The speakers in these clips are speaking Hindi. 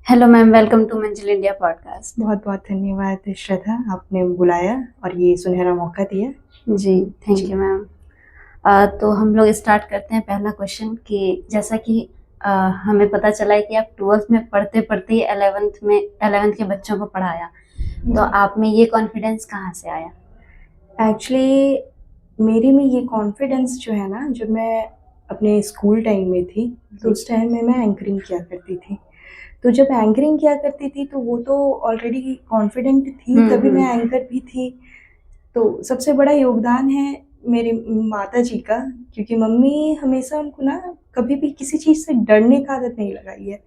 हेलो मैम, वेलकम टू मंजिल इंडिया पॉडकास्ट। बहुत बहुत धन्यवाद श्रद्धा, आपने बुलाया और ये सुनहरा मौका दिया। जी, थैंक जी। You ma'am. तो हम लोग स्टार्ट करते हैं पहला क्वेश्चन कि जैसा कि अ, हमें पता चला है कि आप 12th में पढ़ते पढ़ते ही 11th के बच्चों को पढ़ाया, तो आप में ये कॉन्फिडेंस कहाँ से आया? एक्चुअली मेरे में ये कॉन्फिडेंस जो है ना, जब मैं अपने स्कूल टाइम में थी तो उस टाइम में मैं एंकरिंग किया करती थी। तो जब एंकरिंग किया करती थी तो वो तो ऑलरेडी कॉन्फिडेंट थी, तभी मैं एंकर भी थी। तो सबसे बड़ा योगदान है मेरी माता जी का, क्योंकि मम्मी हमेशा उनको ना कभी भी किसी चीज़ से डरने का आदत नहीं लगाई है।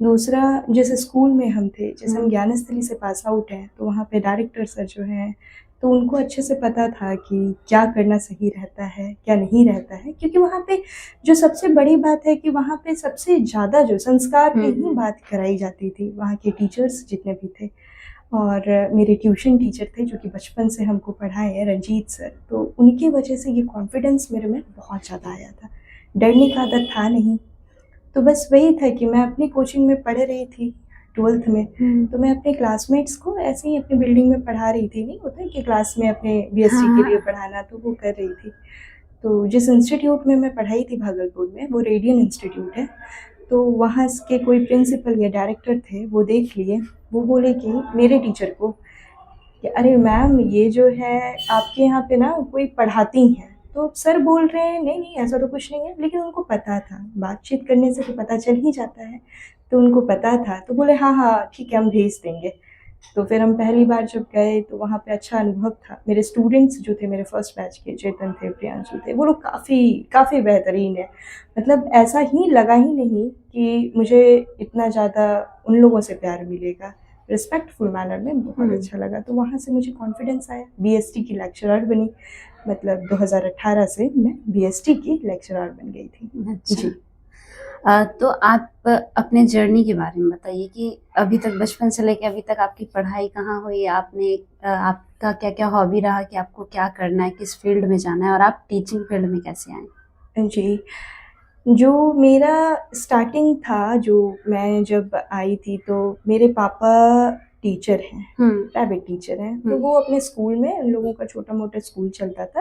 दूसरा, जैसे स्कूल में हम थे, जैसे हम ज्ञानस्थली से पास आउट हैं, तो वहाँ पे डायरेक्टर सर जो हैं, तो उनको अच्छे से पता था कि क्या करना सही रहता है, क्या नहीं रहता है। क्योंकि वहाँ पे जो सबसे बड़ी बात है कि वहाँ पे सबसे ज़्यादा जो संस्कार पे ही बात कराई जाती थी, वहाँ के टीचर्स जितने भी थे। और मेरे ट्यूशन टीचर थे जो कि बचपन से हमको पढ़ाए हैं, रंजीत सर, तो उनकी वजह से ये कॉन्फिडेंस मेरे में बहुत ज़्यादा आया था। डरने का आदत था नहीं। तो बस वही था कि मैं अपनी कोचिंग में पढ़ रही थी 12th में, तो मैं अपने क्लासमेट्स को ऐसे ही अपनी बिल्डिंग में पढ़ा रही थी। नहीं होता है कि क्लास में अपने बीएससी के लिए पढ़ाना, तो वो कर रही थी। तो जिस इंस्टीट्यूट में मैं पढ़ाई थी भागलपुर में, वो रेडियन इंस्टीट्यूट है। तो वहाँ के कोई प्रिंसिपल या डायरेक्टर थे, वो देख लिए। वो बोले कि मेरे टीचर को कि अरे मैम, ये जो है आपके यहाँ पे ना कोई पढ़ाती हैं। तो सर बोल रहे हैं नहीं नहीं ऐसा तो कुछ नहीं है, लेकिन उनको पता था, बातचीत करने से तो पता चल ही जाता है। तो उनको पता था, तो बोले हाँ हाँ ठीक है, हम भेज देंगे। तो फिर हम पहली बार जब गए तो वहाँ पे अच्छा अनुभव था। मेरे स्टूडेंट्स जो थे, मेरे फर्स्ट बैच के चेतन थे, प्रियांशु थे, वो लोग काफ़ी काफ़ी बेहतरीन है। मतलब ऐसा ही लगा ही नहीं कि मुझे इतना ज़्यादा उन लोगों से प्यार मिलेगा। रिस्पेक्टफुल मैनर में बहुत अच्छा लगा। तो वहाँ से मुझे कॉन्फिडेंस आया, बीएसटी की लेक्चरर बनी। मतलब 2018 से मैं बीएसटी की लेक्चरर बन गई थी। अच्छा। जी। तो आप अपने जर्नी के बारे में बताइए कि अभी तक, बचपन से लेकर अभी तक आपकी पढ़ाई कहाँ हुई, आपका क्या क्या हॉबी रहा, कि आपको क्या करना है, किस फील्ड में जाना है, और आप टीचिंग फील्ड में कैसे आए? जी। जो मेरा स्टार्टिंग था, जो मैं जब आई थी, तो मेरे पापा टीचर हैं, प्राइवेट टीचर हैं। तो वो अपने स्कूल में, उन लोगों का छोटा मोटा स्कूल चलता था।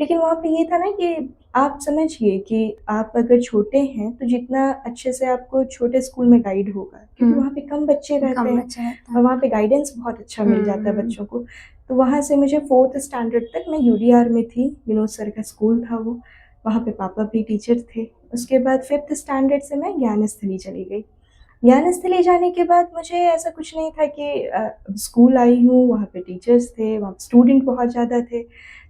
लेकिन वहाँ पे ये था ना कि आप समझिए कि आप अगर छोटे हैं तो जितना अच्छे से आपको छोटे स्कूल में गाइड होगा, क्योंकि वहाँ पे कम बच्चे रहते हैं और वहाँ पे गाइडेंस बहुत अच्छा मिल जाता है बच्चों को। तो वहाँ से मुझे 4th स्टैंडर्ड तक मैं यूडीआर में थी, विनोद सर का स्कूल था वो। वहाँ पे पापा भी टीचर थे। उसके बाद 5th स्टैंडर्ड से मैं ज्ञानस्थली चली गई। ज्ञानस्थली जाने के बाद मुझे ऐसा कुछ नहीं था कि स्कूल आई हूँ, वहाँ पे टीचर्स थे, वहाँ स्टूडेंट बहुत ज़्यादा थे।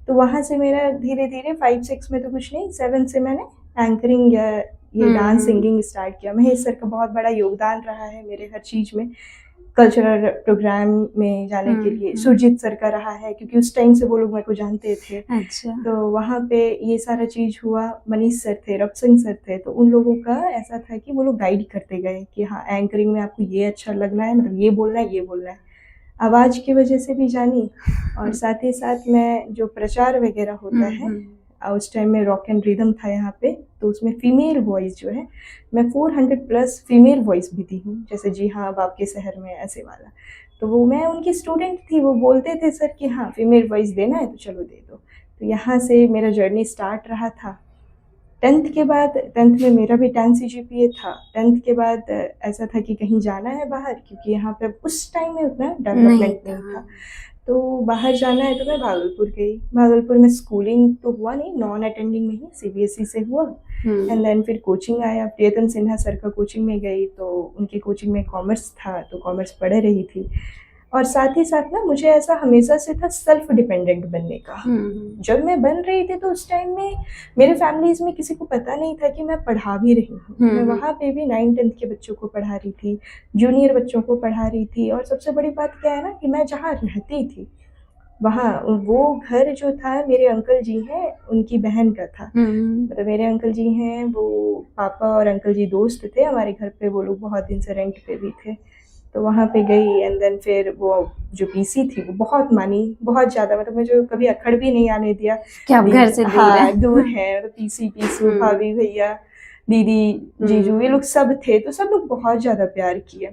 तो वहाँ से मेरा धीरे धीरे 5-6 में तो कुछ नहीं, 7 से मैंने एंकरिंग या ये डांस सिंगिंग स्टार्ट किया। महेश सर का बहुत बड़ा योगदान रहा है मेरे हर चीज़ में। कल्चरल प्रोग्राम में जाने के लिए सुरजीत सर का रहा है, क्योंकि उस टाइम से वो लोग मेरे को जानते थे। अच्छा। तो वहाँ पे ये सारा चीज़ हुआ। मनीष सर थे, रब सर थे, तो उन लोगों का ऐसा था कि वो लोग गाइड करते गए कि हाँ, एंकरिंग में आपको ये अच्छा लगना है, मतलब ये बोलना है, ये बोलना है। आवाज़ की वजह से भी जानी, और साथ ही साथ मैं जो प्रचार वगैरह होता है, उस टाइम में रॉक एंड रिदम था यहाँ पे, तो उसमें फीमेल वॉइस जो है, मैं 400+ फीमेल वॉइस भी दी हूँ। जैसे जी हाँ अब आपके शहर में, ऐसे वाला। तो वो मैं उनकी स्टूडेंट थी, वो बोलते थे सर कि हाँ फीमेल वॉइस देना है तो चलो दे दो। तो यहाँ से मेरा जर्नी स्टार्ट रहा था। 10th के बाद, 10th में मेरा भी 10 CGPA था। 10th के बाद ऐसा था कि कहीं जाना है बाहर, क्योंकि यहाँ पे उस टाइम में उतना डेवलपमेंट नहीं था। तो बाहर जाना है तो मैं भागलपुर गई। भागलपुर में स्कूलिंग तो हुआ नहीं, नॉन अटेंडिंग में ही सीबीएसई से हुआ। एंड देन फिर कोचिंग आया, प्रियतम सिन्हा सर का कोचिंग में गई। तो उनकी कोचिंग में कॉमर्स था, तो कॉमर्स पढ़ रही थी। और साथ ही साथ ना मुझे ऐसा हमेशा से था सेल्फ डिपेंडेंट बनने का। जब मैं बन रही थी तो उस टाइम में मेरे फैमिलीज में किसी को पता नहीं था कि मैं पढ़ा भी रही हूँ। मैं वहाँ पे भी 9th-10th के बच्चों को पढ़ा रही थी, जूनियर बच्चों को पढ़ा रही थी। और सबसे बड़ी बात क्या है ना, कि मैं जहाँ रहती थी वहाँ, वो घर जो था मेरे अंकल जी हैं उनकी बहन का था। मतलब मेरे अंकल जी हैं, वो पापा और अंकल जी दोस्त थे हमारे घर पे। वो लोग बहुत दिन से रेंट पे भी थे। तो वहाँ पे गई। एंड देन फिर वो जो पीसी थी वो बहुत मानी, बहुत ज़्यादा। मतलब मुझे कभी अखड़ भी नहीं आने दिया कि आप घर से दूर हैं। दूर है। मतलब पीसी, पीसू, भाभी, भैया, दीदी, जीजू, ये लोग सब थे। तो सब लोग बहुत ज़्यादा प्यार किए।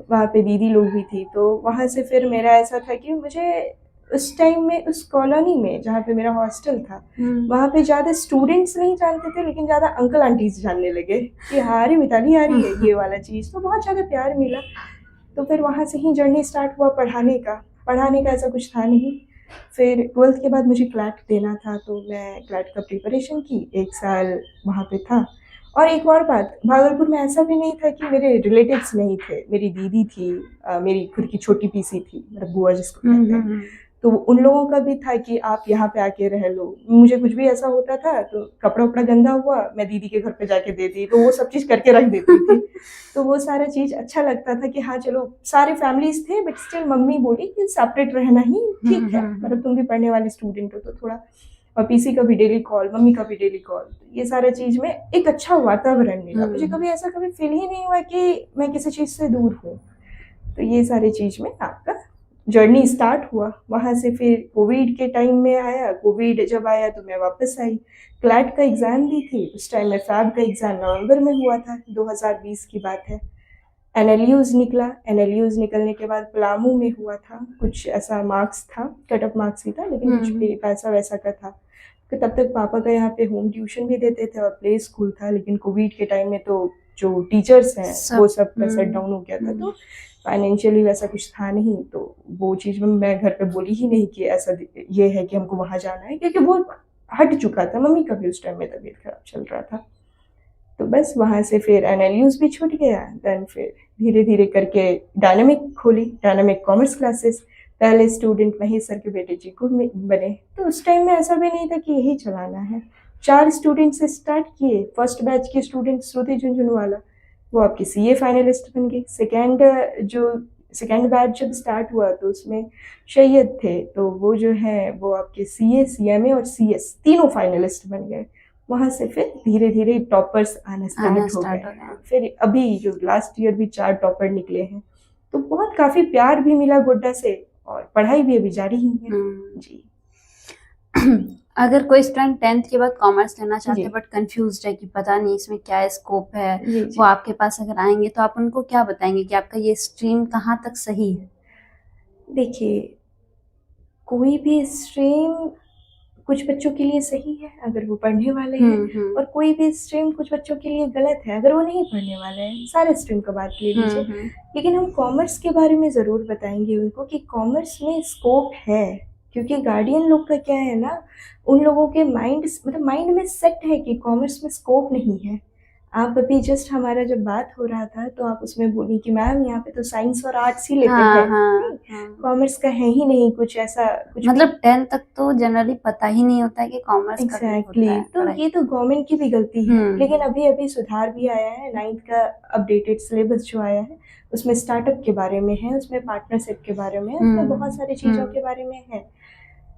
वहाँ पे दीदी लोग भी थी, तो वहाँ से फिर मेरा ऐसा था कि मुझे उस टाइम में उस कॉलोनी में जहाँ पे मेरा हॉस्टल था, वहाँ पे ज़्यादा स्टूडेंट्स नहीं जानते थे, लेकिन ज़्यादा अंकल आंटीज जानने लगे कि हाँ अरे मिताली आ रही है, ये वाला चीज़। तो बहुत ज़्यादा प्यार मिला। तो फिर वहाँ से ही जर्नी स्टार्ट हुआ पढ़ाने का ऐसा कुछ था नहीं। फिर 12th के बाद मुझे क्लैट देना था, तो मैं क्लैट का प्रिपरेशन की, 1 साल वहाँ पे था। और एक और बात, भागलपुर में ऐसा भी नहीं था कि मेरे रिलेटिव्स नहीं थे। मेरी दीदी थी, मेरी खुद की छोटी पीसी थी, मतलब बुआ जिसको कहते हैं। तो उन लोगों का भी था कि आप यहाँ पे आके रह लो। मुझे कुछ भी ऐसा होता था तो कपड़ा उपड़ा गंदा हुआ, मैं दीदी के घर पे जाके देती, तो वो सब चीज़ करके रख देती थी। तो वो सारा चीज़ अच्छा लगता था कि हाँ चलो, सारे फैमिलीज थे, बट स्टिल मम्मी बोली कि सेपरेट रहना ही ठीक है, मतलब तुम भी पढ़ने वाले स्टूडेंट हो तो थोड़ा। और पीसी का भी डेली कॉल, मम्मी का भी डेली कॉल, ये सारा चीज़ में एक अच्छा वातावरण मिला। मुझे कभी ऐसा कभी फील ही नहीं हुआ कि मैं किसी चीज़ से दूर हूँ। तो ये सारी चीज़ में आपका जर्नी स्टार्ट हुआ। वहाँ से फिर कोविड के टाइम में आया। कोविड जब आया तो मैं वापस आई। क्लैट का एग्ज़ाम दी थी उस टाइम में। फैब का एग्ज़ाम नवंबर में हुआ था, 2020 की बात है। एनएलयूज़ निकला। एनएलयूज़ निकलने के बाद पलामू में हुआ था। कुछ ऐसा मार्क्स था, कट ऑफ मार्क्स ही था, लेकिन कुछ भी पैसा वैसा का था। तो तब तक पापा का यहाँ पे होम ट्यूशन भी देते थे और प्ले स्कूल था, लेकिन कोविड के टाइम में तो जो टीचर्स हैं वो सब का सेट डाउन हो गया था। तो फाइनेंशियली वैसा कुछ था नहीं, तो वो चीज़ में मैं घर पे बोली ही नहीं कि ऐसा ये है कि हमको वहाँ जाना है, क्योंकि वो हट चुका था। मम्मी का भी उस टाइम में तबीयत खराब चल रहा था। तो बस वहाँ से फिर एनएलयूज़ भी छूट गया। देन फिर धीरे धीरे करके डायनामिक खोली, डायनामिक कॉमर्स क्लासेस। पहले स्टूडेंट महेश सर के बेटे चीकू में बने। तो उस टाइम में ऐसा भी नहीं था कि यही चलाना है। 4 स्टूडेंट से स्टार्ट किए। फर्स्ट बैच की स्टूडेंट श्रुति झुंझुनवाला, वो आपकी सीए फाइनलिस्ट बन गई। सेकेंड बैच जब स्टार्ट हुआ तो उसमें सैयद थे, तो वो जो है वो आपके सीए, सीएमए और सीएस तीनों फाइनलिस्ट बन गए। वहाँ से फिर धीरे धीरे टॉपर्स आना स्टार्ट हो गए। फिर अभी जो लास्ट ईयर भी 4 टॉपर निकले हैं। तो बहुत काफ़ी प्यार भी मिला गोड्डा से, और पढ़ाई भी अभी जारी ही है। जी। अगर कोई स्टूडेंट 10th के बाद कॉमर्स लेना चाहते हैं बट कंफ्यूज है कि पता नहीं इसमें क्या स्कोप है, वो आपके पास अगर आएंगे तो आप उनको क्या बताएंगे कि आपका ये स्ट्रीम कहाँ तक सही है? देखिए, कोई भी स्ट्रीम कुछ बच्चों के लिए सही है अगर वो पढ़ने वाले हैं, और कोई भी स्ट्रीम कुछ बच्चों के लिए गलत है अगर वो नहीं पढ़ने वाले हैं। सारे स्ट्रीम का बात ले लीजिए। लेकिन हम कॉमर्स के बारे में ज़रूर बताएंगे उनको कि कॉमर्स में स्कोप है, क्योंकि गार्डियन लोग का क्या है ना, उन लोगों के माइंड में सेट है कि कॉमर्स में स्कोप नहीं है। आप अभी जस्ट हमारा जब बात हो रहा था तो आप उसमें बोली कि मैम यहाँ पे तो साइंस और आर्ट्स ही लेते हैं, कॉमर्स का है ही नहीं कुछ ऐसा कुछ। मतलब 10th तक तो जनरली पता ही नहीं होता है कि कॉमर्स एग्जैक्टली तो ये तो गवर्नमेंट की भी गलती है। लेकिन अभी अभी सुधार भी आया है। 9th का अपडेटेड सिलेबस जो आया है उसमें स्टार्टअप के बारे में है, उसमें पार्टनरशिप के बारे में है, उसमें बहुत सारी चीज़ों के बारे में है।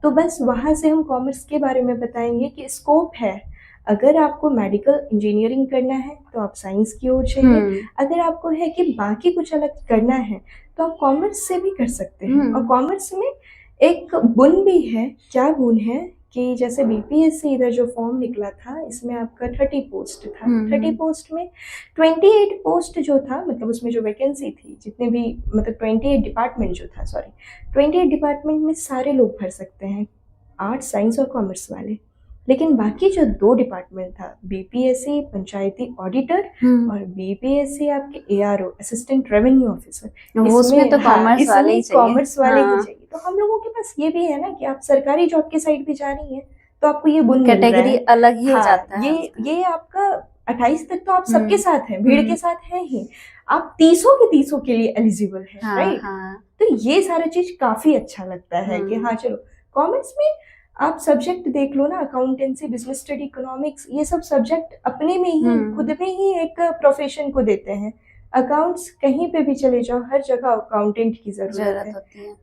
तो बस वहाँ से हम कॉमर्स के बारे में बताएंगे कि स्कोप है। अगर आपको मेडिकल इंजीनियरिंग करना है तो आप साइंस की ओर जाइए। अगर आपको है कि बाकी कुछ अलग करना है तो आप कॉमर्स से भी कर सकते हैं। और कॉमर्स में एक गुण भी है। क्या गुण है कि जैसे बीपीएससी इधर जो फॉर्म निकला था, इसमें आपका 30 पोस्ट था। 30 पोस्ट में 28 पोस्ट जो था, मतलब उसमें जो वैकेंसी थी, जितने भी मतलब 28 डिपार्टमेंट जो था, 28 डिपार्टमेंट में सारे लोग भर सकते हैं, आर्ट्स, साइंस और कॉमर्स वाले। लेकिन बाकी जो 2 डिपार्टमेंट था, बीपीएससी पंचायती ऑडिटर और बीपीएससी आपके एआरओ असिस्टेंट रेवेन्यू ऑफिसर, इसमें तो कॉमर्स वाले ही चाहिए। तो हम लोगों के पास ये भी है ना कि आप सरकारी जॉब के साइड भी जा रही हैं तो आपको ये गुण कैटेगरी अलग ही हो जाता है। ये आपका 28 तक तो आप सबके साथ हैं, भीड़ के साथ हैं ही। आप 30 के लिए एलिजिबल है, राइट? तो ये सारा चीज काफी अच्छा लगता है कि हाँ चलो, कॉमर्स में आप सब्जेक्ट देख लो ना, अकाउंटेंसी, बिजनेस स्टडी, इकोनॉमिक्स, ये सब सब्जेक्ट अपने में ही खुद में ही एक प्रोफेशन को देते हैं। अकाउंट्स कहीं पे भी चले जाओ, हर जगह अकाउंटेंट की जरूरत है।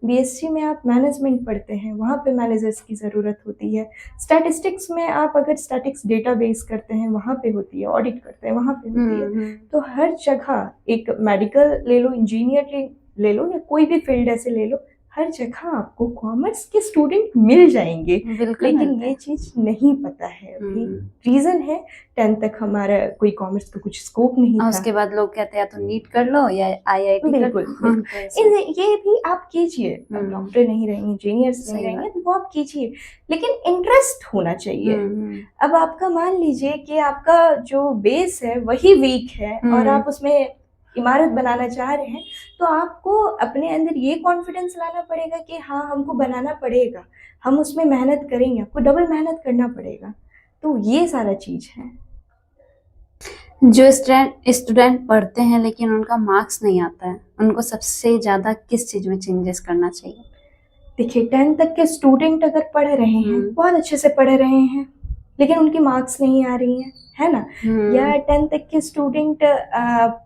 बीएससी में आप मैनेजमेंट पढ़ते हैं, वहाँ पे मैनेजर्स की जरूरत होती है। स्टैटिस्टिक्स में आप अगर स्टैटिक्स डेटाबेस करते हैं, वहाँ पे होती है। ऑडिट करते हैं, वहाँ पे होती है। तो हर जगह, एक मेडिकल ले लो, इंजीनियर ले लो, या कोई भी फील्ड ऐसे ले लो, हर जगह आपको कॉमर्स के स्टूडेंट मिल जाएंगे, बिल्कुल लेकिन मिलते ये हैं। चीज नहीं पता है अभी। रीजन है 10th तक हमारा कोई कॉमर्स का कुछ स्कोप नहीं और था। उसके बाद लोग कहते हैं या तो नीट कर लो या आईआईटी कर बिल्कुल, लो। बिल्कुल। तो ऐसे- ये भी आप कीजिए, अब डॉक्टर नहीं रहेंगे, इंजीनियर्स नहीं सही रहेंगे, बात। तो वो आप कीजिए, लेकिन इंटरेस्ट होना चाहिए। अब आपका मान लीजिए कि आपका जो बेस है वही वीक है और आप उसमें इमारत बनाना चाह रहे हैं, तो आपको अपने अंदर ये कॉन्फिडेंस लाना पड़ेगा कि हाँ हमको बनाना पड़ेगा, हम उसमें मेहनत करेंगे, आपको डबल मेहनत करना पड़ेगा। तो ये सारा चीज है। जो स्टूडेंट पढ़ते हैं लेकिन उनका मार्क्स नहीं आता है, उनको सबसे ज्यादा किस चीज में चेंजेस करना चाहिए? देखिए 10th तक के स्टूडेंट अगर पढ़ रहे हैं, बहुत अच्छे से पढ़ रहे हैं, लेकिन उनकी मार्क्स नहीं आ रही है ना, या 10th तक के स्टूडेंट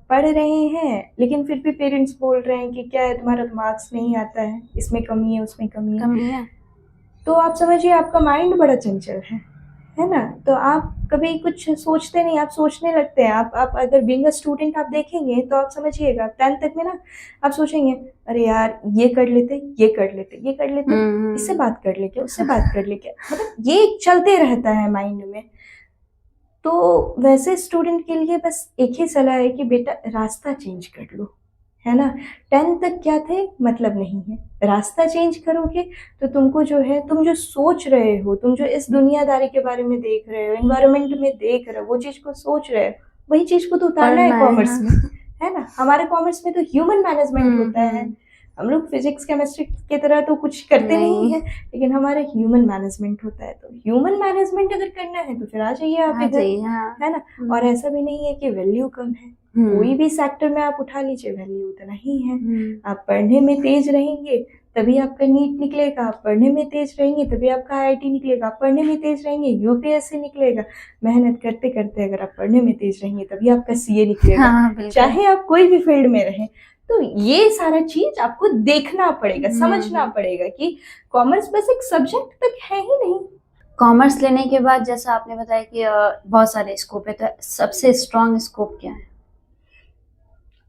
पढ़ रहे हैं लेकिन फिर भी पेरेंट्स बोल रहे हैं कि क्या है तुम्हारा तो मार्क्स नहीं आता है, इसमें कमी है उसमें कमी है, तो आप समझिए आपका माइंड बड़ा चंचल है ना। तो आप कभी कुछ सोचते नहीं, आप सोचने लगते हैं। आप अगर बीइंग अ स्टूडेंट आप देखेंगे तो आप समझिएगा 10th तक में ना आप सोचेंगे अरे यार ये कर लेते, ये कर लेते, ये कर लेते, इससे बात कर लेके, उससे बात कर लेके, मतलब ये चलते रहता है माइंड में। तो वैसे स्टूडेंट के लिए बस एक ही सलाह है कि बेटा रास्ता चेंज कर लो, है ना। 10th तक क्या थे मतलब नहीं है, रास्ता चेंज करोगे तो तुमको जो है, तुम जो सोच रहे हो, तुम जो इस दुनियादारी के बारे में देख रहे हो, एनवायरनमेंट में देख रहे हो, वो चीज को सोच रहे हो, वही चीज को तो उतारना है कॉमर्स में, है ना। हमारे कॉमर्स में तो ह्यूमन मैनेजमेंट होता है, हम लोग फिजिक्स केमिस्ट्री की तरह तो कुछ करते नहीं है, लेकिन हमारा ह्यूमन मैनेजमेंट होता है। तो ह्यूमन मैनेजमेंट अगर करना है तो फिर आ जाइए आप इधर, है ना। और ऐसा भी नहीं है कि वैल्यू कम है, कोई भी सेक्टर में आप उठा लीजिए वैल्यू उतना ही है। आप पढ़ने में तेज रहेंगे तभी आपका नीट निकलेगा, आप पढ़ने में तेज रहेंगे तभी आपका आईआईटी निकलेगा, आप पढ़ने में तेज रहेंगे यूपीएससी निकलेगा, मेहनत करते करते अगर आप पढ़ने में तेज रहेंगे तभी आपका सीए निकलेगा, चाहे आप कोई भी फील्ड में रहें। तो ये सारा चीज आपको देखना पड़ेगा, समझना पड़ेगा कि कॉमर्स बस एक सब्जेक्ट तक है ही नहीं। कॉमर्स लेने के बाद जैसा आपने बताया कि बहुत सारे स्कोप है, तो सबसे स्ट्रॉन्ग स्कोप क्या है?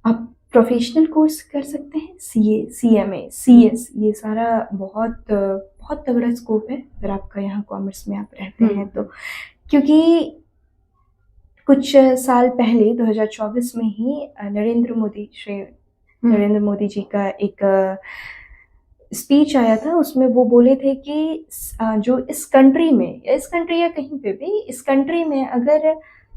आप प्रोफेशनल कोर्स कर सकते हैं, सीए, सीएमए, सीएस, ये सारा बहुत बहुत तगड़ा स्कोप है अगर आपका यहाँ कॉमर्स में आप रहते हैं तो। क्योंकि कुछ साल पहले 2024 में ही श्री नरेंद्र मोदी जी का एक स्पीच आया था, उसमें वो बोले थे कि जो इस कंट्री में, इस कंट्री या कहीं पे भी, इस कंट्री में अगर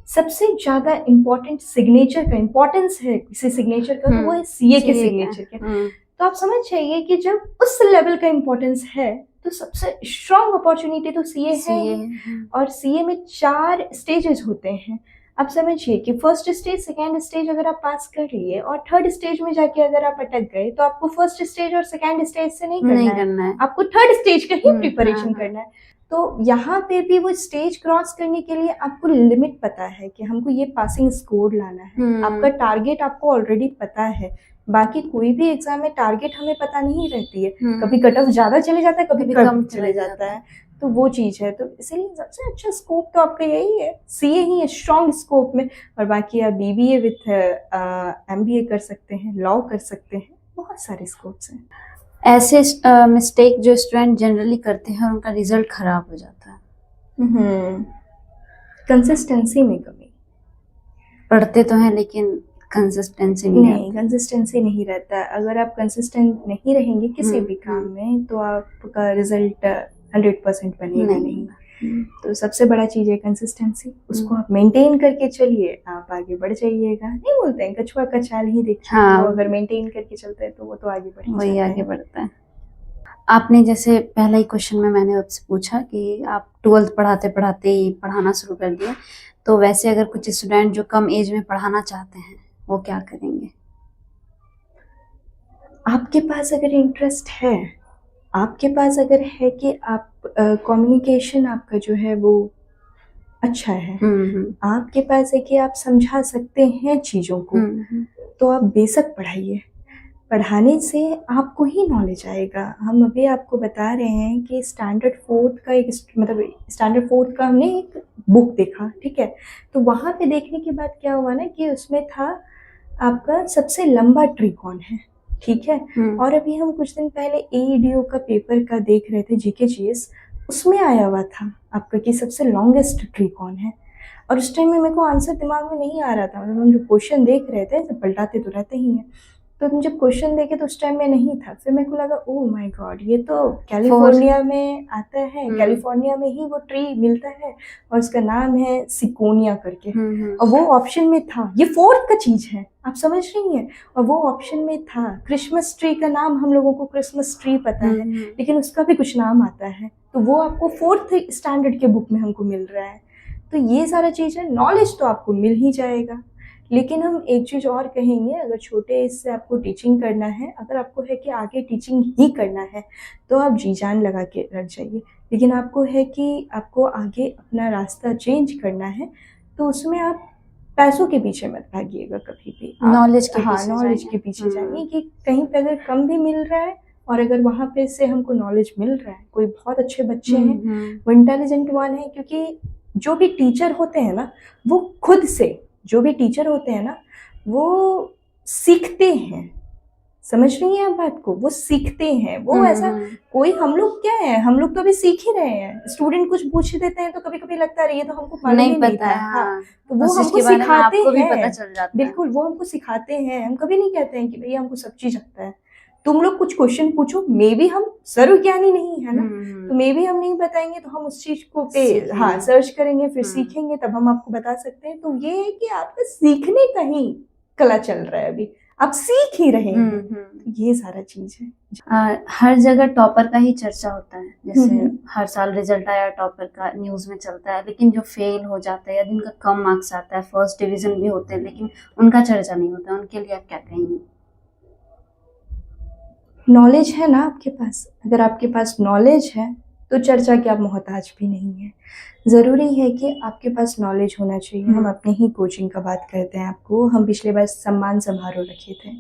सबसे ज्यादा इम्पोर्टेंट सिग्नेचर का इम्पोर्टेंस है किसी सिग्नेचर का तो वो है सीए के सिग्नेचर के। तो आप समझ जाइए कि जब उस लेवल का इम्पोर्टेंस है तो सबसे स्ट्रॉन्ग अपॉर्चुनिटी तो सीए है। और सीए में 4 स्टेजेस होते हैं। आप समझिए कि फर्स्ट स्टेज, सेकेंड स्टेज अगर आप पास कर लिए और थर्ड स्टेज में जाके अगर आप अटक गए तो आपको फर्स्ट स्टेज और सेकेंड स्टेज से नहीं करना है, आपको थर्ड स्टेज का ही प्रिपरेशन करना है। तो यहाँ पे भी वो स्टेज क्रॉस करने के लिए आपको लिमिट पता है कि हमको ये पासिंग स्कोर लाना है, आपका टारगेट आपको ऑलरेडी पता है। बाकी कोई भी एग्जाम में टारगेट हमें पता नहीं रहती है, कभी कट ऑफ ज्यादा चले जाता है, कभी कम चले जाता है, तो वो चीज है। तो इसीलिए सबसे अच्छा स्कोप तो आपका यही है, सीए ही है स्ट्रॉन्ग स्कोप में। और बाकी आप बीबीए विथ एमबीए कर सकते हैं, लॉ कर सकते हैं, बहुत सारे स्कोप्स हैं। ऐसे मिस्टेक जो स्टूडेंट जनरली करते हैं और उनका रिजल्ट खराब हो जाता है। कंसिस्टेंसी में कमी, पढ़ते तो हैं लेकिन कंसिस्टेंसी नहीं, कंसिस्टेंसी नहीं रहता। अगर आप कंसिस्टेंट नहीं रहेंगे किसी भी काम में तो आपका रिजल्ट 100% बनेगा नहीं। तो सबसे बड़ा चीज है कंसिस्टेंसी, उसको आप मेंटेन करके चलिए, आप आगे बढ़ जाइएगा। नहीं बोलते हैं कछुआ का चाल ही देखिए, तो अगर मेंटेन करके चलते हैं तो वो तो आगे बढ़ता है। आपने जैसे पहला ही क्वेश्चन में मैंने आपसे पूछा कि आप 12th पढ़ाते पढ़ाते ही पढ़ाना शुरू कर दिया, तो वैसे अगर कुछ स्टूडेंट जो कम एज में पढ़ाना चाहते हैं वो क्या करेंगे? आपके पास अगर इंटरेस्ट है, आपके पास अगर है कि आप कम्युनिकेशन आपका जो है वो अच्छा है, आपके पास है कि आप समझा सकते हैं चीज़ों को, तो आप बेशक पढ़ाइए। पढ़ाने से आपको ही नॉलेज आएगा। हम अभी आपको बता रहे हैं कि स्टैंडर्ड 4th का एक, मतलब स्टैंडर्ड 4th का हमने एक बुक देखा, ठीक है। तो वहाँ पे देखने के बाद क्या हुआ ना कि उसमें था आपका सबसे लंबा ट्री कौन है, ठीक है। और अभी हम कुछ दिन पहले एईडीओ का पेपर का देख रहे थे, जीके जीएस, उसमें आया हुआ था आपका कि सबसे लॉन्गेस्ट ट्री कौन है। और उस टाइम में मेरे को आंसर दिमाग में नहीं आ रहा था, मतलब हम जो क्वेश्चन देख रहे थे, जब पलटाते तो रहते ही हैं, तो हम जब क्वेश्चन देखे तो उस टाइम में नहीं था। फिर मेरे को लगा ओह माय गॉड, ये तो कैलिफोर्निया में आता है, कैलिफोर्निया में ही वो ट्री मिलता है और उसका नाम है सिकोनिया करके। और वो ऑप्शन में था, ये फोर्थ का चीज है, आप समझ रही हैं। और वो ऑप्शन में था। क्रिसमस ट्री का नाम हम लोगों को क्रिसमस ट्री पता है, लेकिन उसका भी कुछ नाम आता है, तो वो आपको फोर्थ स्टैंडर्ड के बुक में हमको मिल रहा है। तो ये सारा चीज़ है, नॉलेज तो आपको मिल ही जाएगा। लेकिन हम एक चीज़ और कहेंगे, अगर छोटे इससे आपको टीचिंग करना है, अगर आपको है कि आगे टीचिंग ही करना है, तो आप जी जान लगा के रख जाइए। लेकिन आपको है कि आपको आगे अपना रास्ता चेंज करना है, तो उसमें आप पैसों के पीछे मत भागिएगा कभी भी। नॉलेज के हाँ, पीछे नॉलेज जाइए। के पीछे जाइए कि कहीं पे अगर कम भी मिल रहा है और अगर वहाँ पे से हमको नॉलेज मिल रहा है, कोई बहुत अच्छे बच्चे हैं, वो इंटेलिजेंट वन है, क्योंकि जो भी टीचर होते हैं ना, वो खुद से, जो भी टीचर होते हैं ना, वो सीखते हैं। समझ रही हैं आप बात को, वो सीखते हैं। वो ऐसा कोई, हम लोग क्या है, हम लोग तो अभी सीख ही रहे हैं। स्टूडेंट कुछ पूछ देते हैं तो कभी कभी लगता है ये तो हमको मालूम ही नहीं था। हाँ, तो वो हमको सिखाते हैं। बिल्कुल, वो हमको सिखाते हैं। हम कभी नहीं कहते हैं कि भैया हमको सब चीज आता है, तुम लोग कुछ क्वेश्चन पूछो, मे बी हम सर्वज्ञानी नहीं है ना, तो मे बी हम नहीं बताएंगे, तो हम उस चीज को पे हाँ सर्च करेंगे, फिर सीखेंगे, तब हम आपको बता सकते हैं। तो ये है कि आपका सीखने का ही कला चल रहा है, अभी आप सीख ही रहे हैं। ये सारा चीज है। हर जगह टॉपर का ही चर्चा होता है, जैसे हर साल रिजल्ट आया टॉपर का न्यूज में चलता है, लेकिन जो फेल हो जाता है या जिनका कम मार्क्स आता है, फर्स्ट डिवीजन भी होते हैं, लेकिन उनका चर्चा नहीं होता, उनके लिए आप क्या कहेंगे? नॉलेज है ना आपके पास, अगर आपके पास नॉलेज है तो चर्चा के आप मोहताज भी नहीं है। ज़रूरी है कि आपके पास नॉलेज होना चाहिए। हम अपने ही कोचिंग का बात करते हैं आपको, हम पिछले बार सम्मान समारोह रखे थे,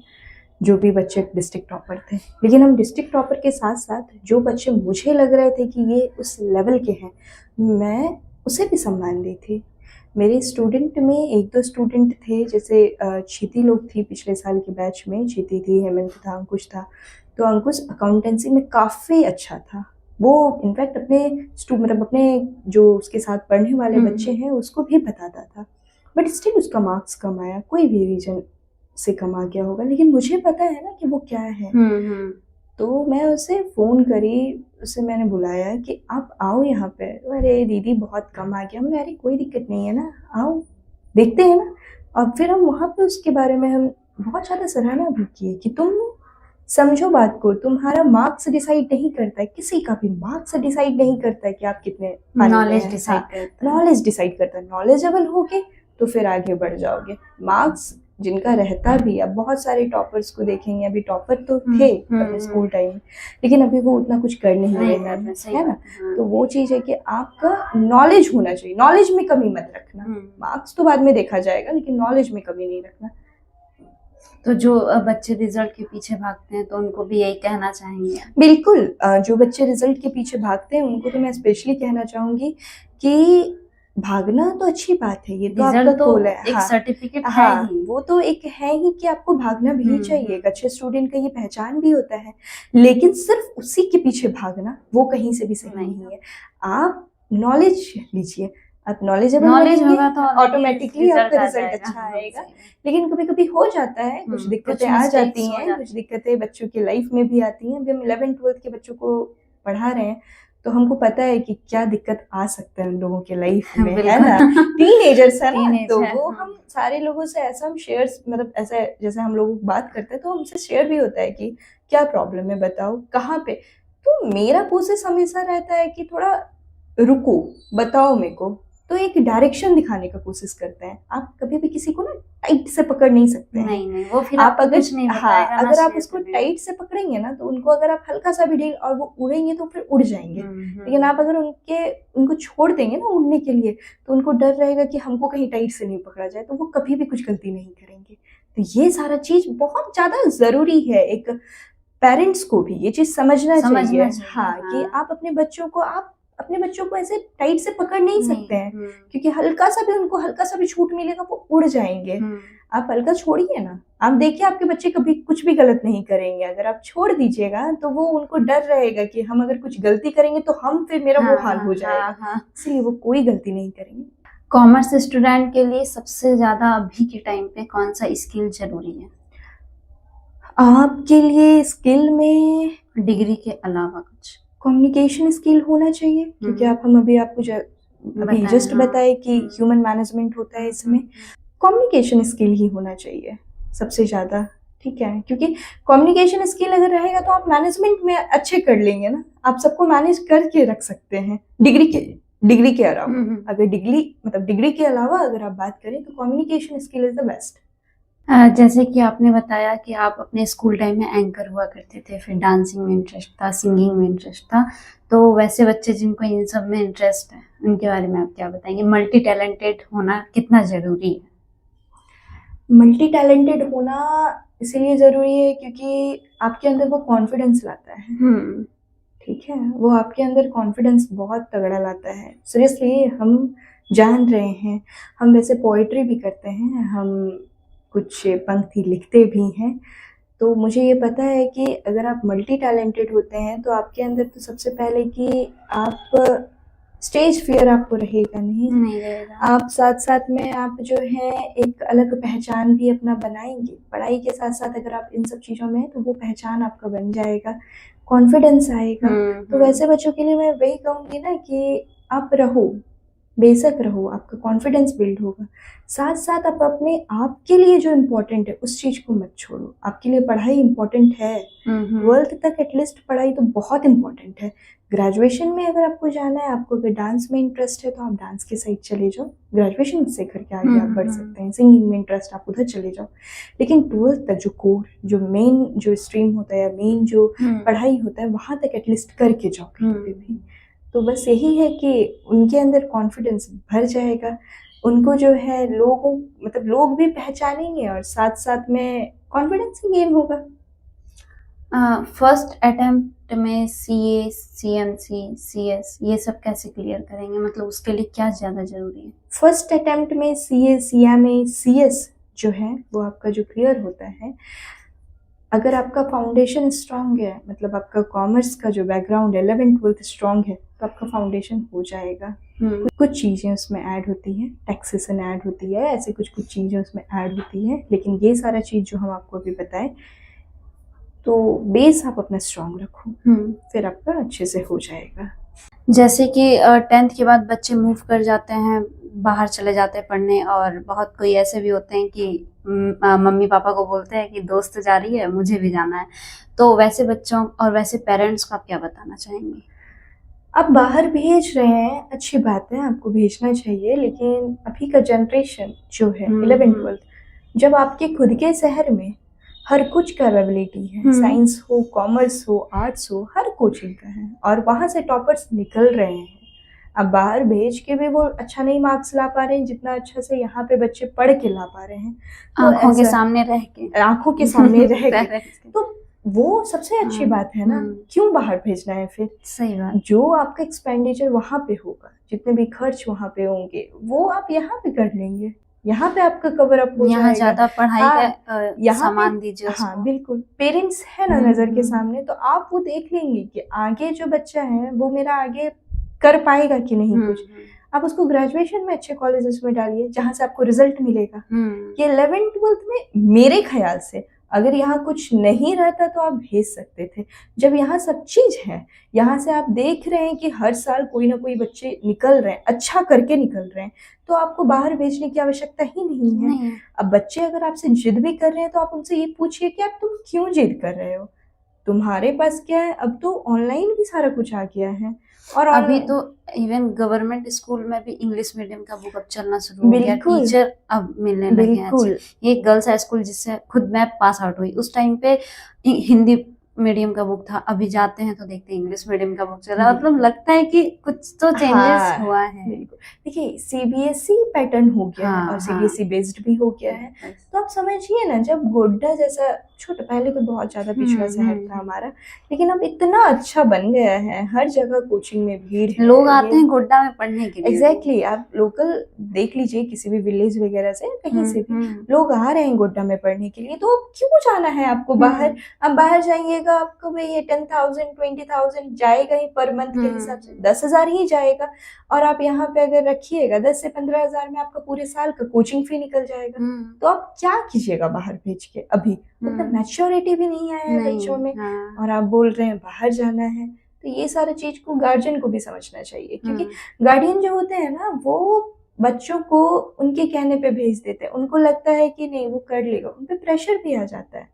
जो भी बच्चे डिस्ट्रिक्ट टॉपर थे, लेकिन हम डिस्ट्रिक्ट टॉपर के साथ साथ जो बच्चे मुझे लग रहे थे कि ये उस लेवल के हैं, मैं उसे भी सम्मान दी थी। मेरे स्टूडेंट में एक दो स्टूडेंट थे, जैसे चीती लोग थी पिछले साल के बैच में, चीती थी, हेमंत था, अंकुश था। तो अंकुश अकाउंटेंसी में काफ़ी अच्छा था, वो इनफैक्ट अपने मतलब अपने जो उसके साथ पढ़ने वाले बच्चे हैं उसको भी बताता था, बट स्टिल उसका मार्क्स कम आया, कोई भी रीजन से कम आ गया होगा, लेकिन मुझे पता है ना कि वो क्या है। तो मैं उसे फ़ोन करी, उसे मैंने बुलाया कि आप आओ यहाँ पे। अरे दीदी बहुत कम आ गया। मैंने अरे कोई दिक्कत नहीं है ना, आओ देखते हैं ना। और फिर हम वहाँ पे उसके बारे में हम बहुत ज़्यादा सराहना भी किए कि तुम समझो बात को, तुम्हारा मार्क्स डिसाइड नहीं करता है, किसी का भी मार्क्स डिसाइड नहीं करता है कि आप कितने नॉलेज डिसाइड करता है। नॉलेज डिसाइड करता है। नॉलेजेबल होगे तो फिर आगे बढ़ जाओगे। मार्क्स जिनका रहता भी, अब बहुत सारे टॉपर्स को देखेंगे, अभी टॉपर तो थे अपने स्कूल टाइम में, लेकिन अभी वो उतना कुछ कर नहीं रहे हैं, है ना। तो वो चीज़ है कि आपका नॉलेज होना चाहिए, नॉलेज में कमी मत रखना। मार्क्स तो बाद में देखा जाएगा, लेकिन नॉलेज में कमी नहीं रखना। तो जो बच्चे रिजल्ट के पीछे भागते हैं, तो उनको भी यही कहना चाहेंगे? बिल्कुल, जो बच्चे रिजल्ट के पीछे भागते हैं उनको तो मैं स्पेशली कहना चाहूंगी कि भागना तो अच्छी बात है, ये तो आपका गोल है, एक सर्टिफिकेट है ही, वो तो एक है ही कि आपको भागना भी चाहिए, एक अच्छे स्टूडेंट का ये पहचान भी होता है, लेकिन सिर्फ उसी के पीछे भागना वो कहीं से भी सही नहीं है। आप नॉलेज लीजिए, आप नॉलेजेबल होगा तो ऑटोमेटिकली आपका रिजल्ट अच्छा आएगा। लेकिन कभी कभी हो जाता है, कुछ दिक्कतें आ जाती हैं, कुछ दिक्कतें बच्चों की लाइफ में भी आती हैं। अभी हम 11th-12th के बच्चों को पढ़ा रहे हैं, तो हमको पता है कि क्या दिक्कत आ सकता है उन लोगों के लाइफ में, है ना। टीनेजर्स है ना, तो वो हम सारे लोगों से ऐसा हम शेयर, मतलब ऐसा जैसे हम लोग बात करते हैं तो हमसे शेयर भी होता है कि क्या प्रॉब्लम है, बताओ कहाँ पे। तो मेरा प्रोसेस हमेशा रहता है कि थोड़ा रुको, बताओ मेरे को, तो एक डायरेक्शन दिखाने का कोशिश करते हैं। आप कभी भी किसी को ना टाइट से पकड़ नहीं सकते हैं। नहीं, वो फिर आप अगर अगर आप उसको टाइट से पकड़ेंगे ना, तो उनको अगर आप हल्का सा भी ढील और वो उड़ेंगे तो फिर उड़ जाएंगे। लेकिन आप अगर उनको छोड़ देंगे ना उड़ने के लिए, तो उनको डर रहेगा कि हमको कहीं टाइट से नहीं पकड़ा जाए, तो वो कभी भी कुछ गलती नहीं करेंगे। तो ये सारा चीज बहुत ज्यादा जरूरी है, एक पेरेंट्स को भी ये चीज समझना चाहिए। हाँ, कि आप अपने बच्चों को ऐसे टाइट से पकड़ नहीं सकते हैं, क्योंकि हल्का सा भी उनको हल्का सा भी छूट मिलेगा वो उड़ जाएंगे। आप हल्का छोड़िए ना। आप देखिए आपके बच्चे कभी कुछ भी गलत नहीं करेंगे, अगर आप छोड़ दीजिएगा तो वो उनको डर रहेगा कि हम अगर कुछ गलती करेंगे तो हम फिर मेरा वो हाल हो जाएगा, इसलिए वो कोई गलती नहीं करेंगे। कॉमर्स स्टूडेंट के लिए सबसे ज्यादा अभी के टाइम पे कौन सा स्किल जरूरी है आपके लिए? स्किल में डिग्री के अलावा कुछ? कम्युनिकेशन स्किल होना चाहिए, क्योंकि हम अभी आपको अभी जस्ट बताए कि ह्यूमन मैनेजमेंट होता है इसमें। कम्युनिकेशन स्किल ही होना चाहिए सबसे ज़्यादा, ठीक है, क्योंकि कम्युनिकेशन स्किल अगर रहेगा तो आप मैनेजमेंट में अच्छे कर लेंगे ना, आप सबको मैनेज करके रख सकते हैं डिग्री के अलावा। अगर डिग्री के अलावा अगर आप बात करें तो communication skill is the best. जैसे कि आपने बताया कि आप अपने स्कूल टाइम में एंकर हुआ करते थे, फिर डांसिंग में इंटरेस्ट था, सिंगिंग में इंटरेस्ट था, तो वैसे बच्चे जिनको इन सब में इंटरेस्ट है उनके बारे में आप क्या बताएंगे? मल्टी टैलेंटेड होना कितना जरूरी है? मल्टी टैलेंटेड होना इसीलिए ज़रूरी है क्योंकि आपके अंदर वो कॉन्फिडेंस लाता है, ठीक है, वो आपके अंदर कॉन्फिडेंस बहुत तगड़ा लाता है। सीरियसली हम जान रहे हैं, हम वैसे पोइट्री भी करते हैं, हम कुछ पंक्ति लिखते भी हैं, तो मुझे ये पता है कि अगर आप मल्टी टैलेंटेड होते हैं तो आपके अंदर तो सबसे पहले कि आप स्टेज फियर आपको रहेगा नहीं रहेगा। आप साथ साथ में आप जो है एक अलग पहचान भी अपना बनाएंगे। पढ़ाई के साथ साथ अगर आप इन सब चीज़ों में तो वो पहचान आपका बन जाएगा, कॉन्फिडेंस आएगा। तो वैसे बच्चों के लिए मैं वही कहूँगी ना कि आप रहो, बेशक रहो, आपका कॉन्फिडेंस बिल्ड होगा। साथ साथ आप अपने आप के लिए जो इम्पोर्टेंट है उस चीज़ को मत छोड़ो। आपके लिए पढ़ाई इम्पोर्टेंट है, 12th तक एटलीस्ट पढ़ाई तो बहुत इम्पोर्टेंट है। ग्रेजुएशन में अगर आपको जाना है, आपको अगर डांस में इंटरेस्ट है तो आप डांस के साइड चले जाओ, ग्रेजुएशन से करके आगे आप बढ़ सकते हैं। सिंगिंग में इंटरेस्ट आप उधर चले जाओ, लेकिन 12th तक जो कोर, जो मेन जो स्ट्रीम होता है या मेन जो पढ़ाई होता है वहाँ तक एटलीस्ट करके जाओ कहीं भी। तो बस यही है कि उनके अंदर कॉन्फिडेंस भर जाएगा, उनको जो है लोग भी पहचानेंगे और साथ साथ में कॉन्फिडेंस ही गेन होगा। फर्स्ट अटेम्प्ट में CA, CMC, CS ये सब कैसे क्लियर करेंगे? मतलब उसके लिए क्या ज़्यादा ज़रूरी है? फर्स्ट अटेम्प्ट में CA, CMA, CS जो है वो आपका जो क्लियर होता है, अगर आपका फाउंडेशन स्ट्रांग है, मतलब आपका कॉमर्स का जो बैकग्राउंड है 11th 12th स्ट्रांग है, तो आपका फाउंडेशन हो जाएगा। कुछ चीज़ें उसमें ऐड होती हैं, टैक्सेशन ऐड होती है, ऐसे कुछ चीज़ें उसमें ऐड होती हैं, लेकिन ये सारा चीज़ जो हम आपको अभी बताएं तो बेस आप अपना स्ट्रांग रखो, फिर आपका अच्छे से हो जाएगा। जैसे कि 10th के बाद बच्चे मूव कर जाते हैं, बाहर चले जाते हैं पढ़ने, और बहुत कोई ऐसे भी होते हैं कि मम्मी पापा को बोलते हैं कि दोस्त जा रही है, मुझे भी जाना है। तो वैसे बच्चों और वैसे पेरेंट्स को आप क्या बताना चाहेंगे? आप बाहर भेज रहे हैं, अच्छी बात है, आपको भेजना चाहिए, लेकिन अभी का जनरेशन जो है 11th 12th, जब आपके खुद के शहर में हर कुछ कैपेबिलिटी है, साइंस हो, कॉमर्स हो, आर्ट्स हो, हर कोचिंग का है, और वहाँ से टॉपर्स निकल रहे हैं। अब बाहर भेज के भी वो अच्छा नहीं मार्क्स ला पा रहे हैं जितना अच्छा से यहाँ पे बच्चे पढ़ के ला पा रहे हैं, आंखों के सामने रह के तो वो सबसे अच्छी बात है ना, क्यों बाहर भेजना है फिर? सही बात। जो आपका एक्सपेंडिचर वहाँ पे होगा, जितने भी खर्च वहाँ पे होंगे, वो आप यहाँ पे कर लेंगे, यहाँ पे आपका कवर अप हो जाएगा। यहाँ ज्यादा पढ़ाई का सामान दीजिए। हाँ बिल्कुल, पेरेंट्स है ना नजर के सामने, तो आप वो देख लेंगे कि आगे जो बच्चा है वो मेरा आगे कर पाएगा कि नहीं कुछ। आप उसको ग्रेजुएशन में अच्छे कॉलेजेस में डालिए जहाँ से आपको रिजल्ट मिलेगा। ये 11th 12th में मेरे ख्याल से अगर यहाँ कुछ नहीं रहता तो आप भेज सकते थे। जब यहाँ सब चीज़ है, यहाँ से आप देख रहे हैं कि हर साल कोई ना कोई बच्चे निकल रहे हैं, अच्छा करके निकल रहे हैं, तो आपको बाहर भेजने की आवश्यकता ही नहीं है। अब बच्चे अगर आपसे जिद भी कर रहे हैं तो आप उनसे ये पूछिए कि आप तुम क्यों जिद कर रहे हो, तुम्हारे पास क्या है? अब तो ऑनलाइन भी सारा कुछ आ गया है, और अभी तो इवन गवर्नमेंट स्कूल में भी इंग्लिश मीडियम का बुक अब चलना शुरू हो गया, टीचर अब मिलने लगे हैं। ये गर्ल्स हाई स्कूल जिससे खुद मैं पास आउट हुई, उस टाइम पे हिंदी मीडियम का बुक था, अभी जाते हैं तो देखते हैं इंग्लिश मीडियम का बुक चला, मतलब लगता है कि कुछ तो चेंजेस हाँ, हुआ है। बिल्कुल। देखिए सीबीएसई पैटर्न हो गया है हाँ, और हाँ। सीबीएसई बेस्ड भी हो गया है, तो आप समझिए ना, जब गोड्डा जैसा छोटा, पहले तो बहुत ज्यादा पिछड़ा शहर था हमारा, लेकिन अब इतना अच्छा बन गया है, हर जगह कोचिंग में भीड़ है, लोग आते हैं गोड्डा में पढ़ने के लिए। एग्जैक्टली आप लोकल देख लीजिए, किसी भी विलेज वगैरह से कहीं से भी लोग आ रहे हैं गोड्डा में पढ़ने के लिए, तो अब क्यों जाना है आपको बाहर? अब बाहर जाइएगा आपको भाई ये 10,000 20,000 जाएगा ही पर मंथ के हिसाब से, 10,000 ही जाएगा, और आप यहाँ पे अगर रखिएगा 10 से 15,000 में आपका पूरे साल का कोचिंग फी निकल जाएगा, तो आप क्या कीजिएगा बाहर भेज के? अभी उतना मैच्योरिटी भी नहीं आया है बच्चों में, और आप बोल रहे हैं बाहर जाना है, तो ये सारा चीज को गार्जियन को भी समझना चाहिए, क्योंकि गार्डियन जो होते हैं ना, वो बच्चों को उनके कहने पे भेज देते हैं, उनको लगता है कि नहीं वो कर लेगा, उन पे प्रेशर भी आ जाता है।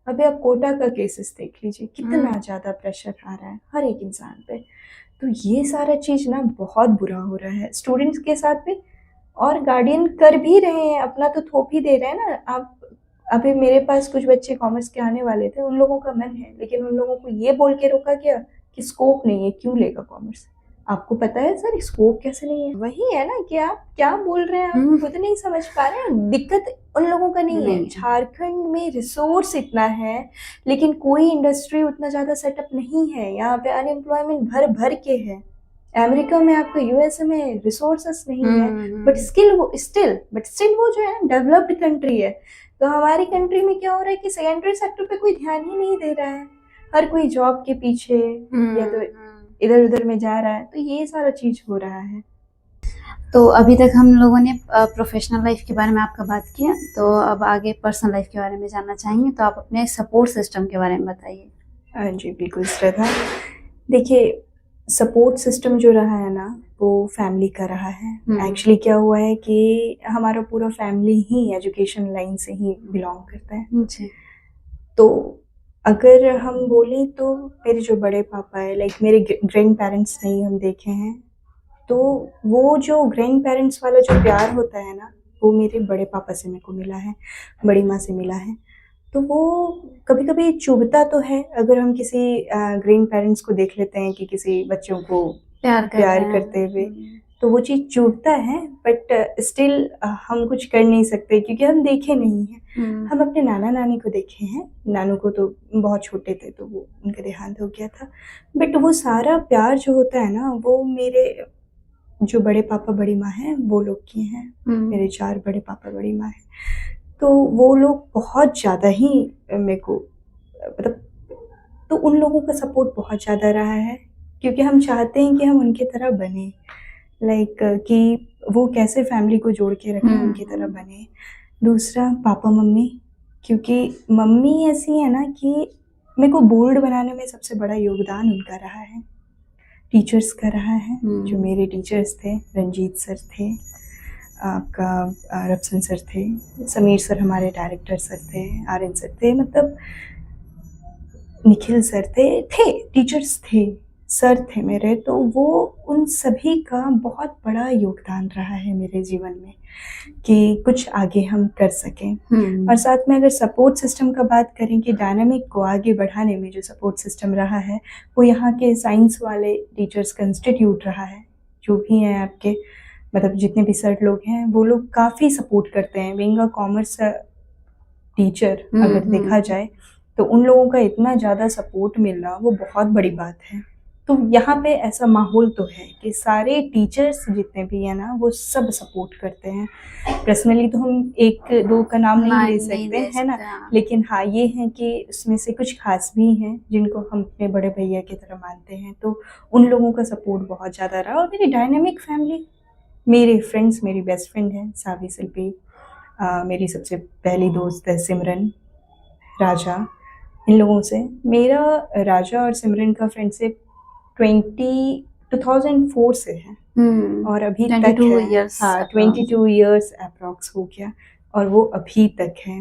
अभी आप कोटा का केसेस देख लीजिए, कितना ज्यादा प्रेशर आ रहा है हर एक इंसान पे, तो ये सारा चीज ना बहुत बुरा हो रहा है स्टूडेंट्स के साथ भी, और गार्डियन कर भी रहे हैं, अपना तो थोप ही दे रहे हैं ना। आप अभी मेरे पास कुछ बच्चे कॉमर्स के आने वाले थे, उन लोगों का मन है, लेकिन उन लोगों को ये बोल के रोका गया कि स्कोप नहीं है, क्यों लेगा कॉमर्स? आपको पता है सर स्कोप कैसे नहीं है? वही है ना कि आप क्या बोल रहे हैं, आप खुद नहीं समझ पा रहे हैं। दिक्कत उन लोगों का नहीं है, झारखंड में रिसोर्स इतना है लेकिन कोई इंडस्ट्री उतना ज्यादा सेटअप नहीं है, यहाँ पे अनएम्प्लॉयमेंट भर भर के है। अमेरिका में आपको, यूएसए में रिसोर्सेस नहीं है, बट स्टिल वो जो है डेवलप्ड कंट्री है। तो हमारी कंट्री में क्या हो रहा है कि सेकेंडरी सेक्टर पे कोई ध्यान ही नहीं दे रहा है, हर कोई जॉब के पीछे या तो इधर उधर में जा रहा है, तो ये सारा चीज हो रहा है। तो अभी तक हम लोगों ने प्रोफेशनल लाइफ के बारे में आपका बात किया, तो अब आगे पर्सनल लाइफ के बारे में जानना चाहेंगे, तो आप अपने सपोर्ट सिस्टम के बारे में बताइए। हाँ जी बिल्कुल श्रद्धा, देखिए सपोर्ट सिस्टम जो रहा है ना, वो फैमिली का रहा है। एक्चुअली क्या हुआ है कि हमारा पूरा फैमिली ही एजुकेशन लाइन से ही बिलोंग करता है। तो अगर हम बोलें तो मेरे जो बड़े पापा है, लाइक मेरे ग्रैंड पेरेंट्स नहीं हम देखे हैं, तो वो जो ग्रैंड पेरेंट्स वाला जो प्यार होता है ना, वो मेरे बड़े पापा से मेरे को मिला है, बड़ी माँ से मिला है। तो वो कभी कभी चुभता तो है, अगर हम किसी ग्रैंड पेरेंट्स को देख लेते हैं कि किसी बच्चों को प्यार करते हुए, तो वो चीज़ चुभता है, बट स्टिल हम कुछ कर नहीं सकते क्योंकि हम देखे नहीं हैं। हम अपने नाना नानी को देखे हैं, नानू को तो बहुत छोटे थे तो वो उनका देहांत हो गया था, बट वो सारा प्यार जो होता है ना, वो मेरे जो बड़े पापा बड़ी माँ हैं वो लोग किए हैं। मेरे 4 बड़े पापा बड़ी माँ हैं, तो वो लोग बहुत ज़्यादा ही मेरे को मतलब, तो उन लोगों का सपोर्ट बहुत ज़्यादा रहा है, क्योंकि हम चाहते हैं कि हम उनके तरह बने, लाइक कि वो कैसे फैमिली को जोड़ के रखें उनकी तरह बने। दूसरा पापा मम्मी, क्योंकि मम्मी ऐसी है ना कि मेरे को बोल्ड बनाने में सबसे बड़ा योगदान उनका रहा है, टीचर्स का रहा है। जो मेरे टीचर्स थे, रंजीत सर थे, आपका रप्सन सर थे, समीर सर हमारे डायरेक्टर सर थे, आर्यन सर थे, मतलब निखिल सर थे टीचर्स थे, सर थे मेरे, तो वो उन सभी का बहुत बड़ा योगदान रहा है मेरे जीवन में कि कुछ आगे हम कर सकें। और साथ में अगर सपोर्ट सिस्टम का बात करें कि डायनामिक को आगे बढ़ाने में जो सपोर्ट सिस्टम रहा है, वो यहाँ के साइंस वाले टीचर्स का इंस्टीट्यूट रहा है। जो भी हैं आपके, मतलब जितने भी सर लोग हैं, वो लोग काफ़ी सपोर्ट करते हैं। बीइंग अ कॉमर्स टीचर अगर देखा जाए तो उन लोगों का इतना ज़्यादा सपोर्ट मिलना वो बहुत बड़ी बात है। तो यहाँ पे ऐसा माहौल तो है कि सारे टीचर्स जितने भी हैं ना, वो सब सपोर्ट करते हैं। पर्सनली तो हम 1-2 का नाम नहीं ले सकते है ना, लेकिन हाँ ये है कि उसमें से कुछ खास भी हैं जिनको हम अपने बड़े भैया की तरह मानते हैं, तो उन लोगों का सपोर्ट बहुत ज़्यादा रहा। और मेरी डायनेमिक फैमिली, मेरे फ्रेंड्स, मेरी बेस्ट फ्रेंड है सावी शिल्पी, मेरी सबसे पहली दोस्त है सिमरन, राजा, इन लोगों से मेरा राजा और सिमरन का फ्रेंडशिप 2004 से है और अभी तक है। हाँ 22 ईयर्स अप्रॉक्स हो गया और वो अभी तक है।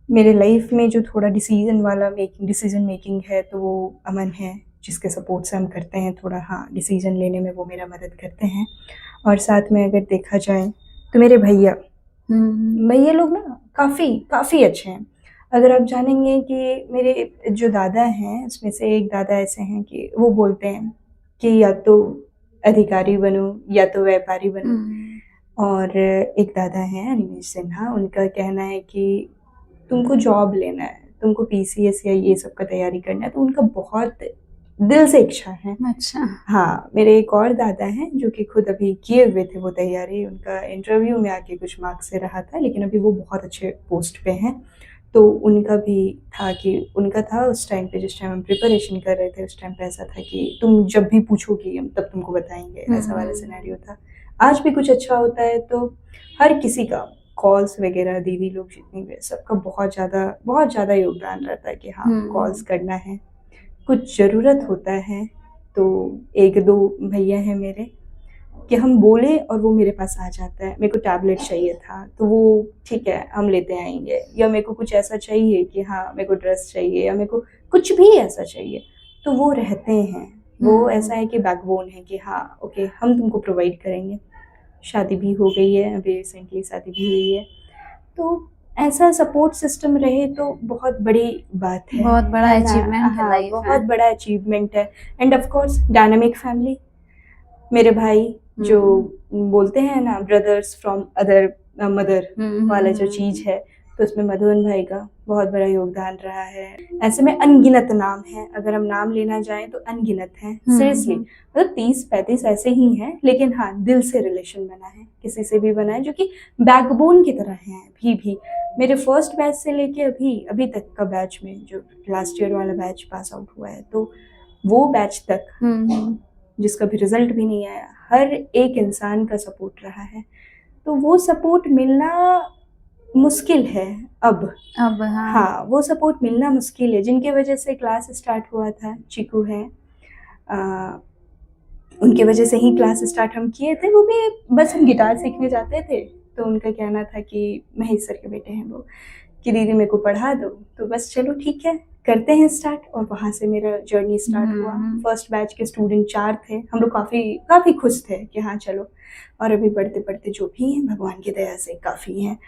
मेरे लाइफ में जो थोड़ा डिसीजन मेकिंग है तो वो अमन है, जिसके सपोर्ट से हम करते हैं थोड़ा, हाँ डिसीजन लेने में वो मेरा मदद करते हैं। और साथ में अगर देखा जाए तो मेरे भैया लोग ना काफ़ी अच्छे हैं। अगर आप जानेंगे कि मेरे जो दादा हैं उसमें से एक दादा ऐसे हैं कि वो बोलते हैं कि या तो अधिकारी बनो या तो व्यापारी बनो। और एक दादा हैं अनिमेश सिन्हा, उनका कहना है कि तुमको जॉब लेना है, तुमको पीसीएस या ये सब का तैयारी करना है, तो उनका बहुत दिल से इच्छा है। अच्छा। हाँ, मेरे एक और दादा हैं जो कि खुद अभी किए हुए थे वो तैयारी, उनका इंटरव्यू में आके कुछ मार्क्स से रहा था, लेकिन अभी वो बहुत अच्छे पोस्ट पे हैं। तो उनका भी था कि उनका था उस टाइम पे, जिस टाइम हम प्रिपरेशन कर रहे थे उस टाइम पे ऐसा था कि तुम जब भी पूछोगी हम तब तुमको बताएंगे, ऐसा वाला सिनेरियो था। आज भी कुछ अच्छा होता है तो हर किसी का कॉल्स वगैरह, दीदी लोग जितनी भी सबका बहुत ज़्यादा योगदान रहता है कि हाँ कॉल्स करना है, कुछ ज़रूरत होता है तो एक दो भैया हैं मेरे कि हम बोले और वो मेरे पास आ जाता है। मेरे को टैबलेट चाहिए था तो वो ठीक है हम लेते आएंगे, या मेरे को कुछ ऐसा चाहिए कि हाँ मेरे को ड्रेस चाहिए या मेरे को कुछ भी ऐसा चाहिए तो वो रहते हैं। वो ऐसा है कि बैकबोन है कि हाँ ओके हम तुमको प्रोवाइड करेंगे। शादी भी हो गई है, अभी रिसेंटली शादी भी हुई है, तो ऐसा सपोर्ट सिस्टम रहे तो बहुत बड़ी बात है, बहुत बड़ा है ना? अचीवमेंट है हाँ, लाइफ बहुत में। बड़ा अचीवमेंट है। End of course dynamic family, मेरे भाई जो बोलते हैं ना ब्रदर्स फ्रॉम अदर मदर वाला जो चीज़ है, तो उसमें मधुबन भाई का बहुत बड़ा योगदान रहा है। ऐसे में अनगिनत नाम है, अगर हम नाम लेना जाएं तो अनगिनत हैं सीरियसली, मतलब 30-35 ऐसे ही हैं, लेकिन हाँ दिल से रिलेशन बना है, किसी से भी बना है, जो कि बैकबोन की तरह हैं अभी भी। मेरे फर्स्ट बैच से लेके अभी तक का बैच में, जो लास्ट ईयर वाला बैच पास आउट हुआ है, तो वो बैच तक जिसका भी रिजल्ट भी नहीं आया, हर एक इंसान का सपोर्ट रहा है। तो वो सपोर्ट मिलना मुश्किल है अब। हाँ, वो सपोर्ट मिलना मुश्किल है। जिनके वजह से क्लास स्टार्ट हुआ था, चीकू है, उनके वजह से ही क्लास स्टार्ट हम किए थे। वो भी बस हम गिटार सीखने जाते थे तो उनका कहना था कि महेश सर के बेटे हैं वो, कि दीदी मेरे को पढ़ा दो, तो बस चलो ठीक है करते हैं स्टार्ट। और वहाँ से मेरा जर्नी स्टार्ट हुआ। फर्स्ट बैच के स्टूडेंट 4 थे, हम लोग काफ़ी खुश थे कि हाँ चलो, और अभी बढ़ते बढ़ते जो भी हैं भगवान की दया से काफ़ी हैं।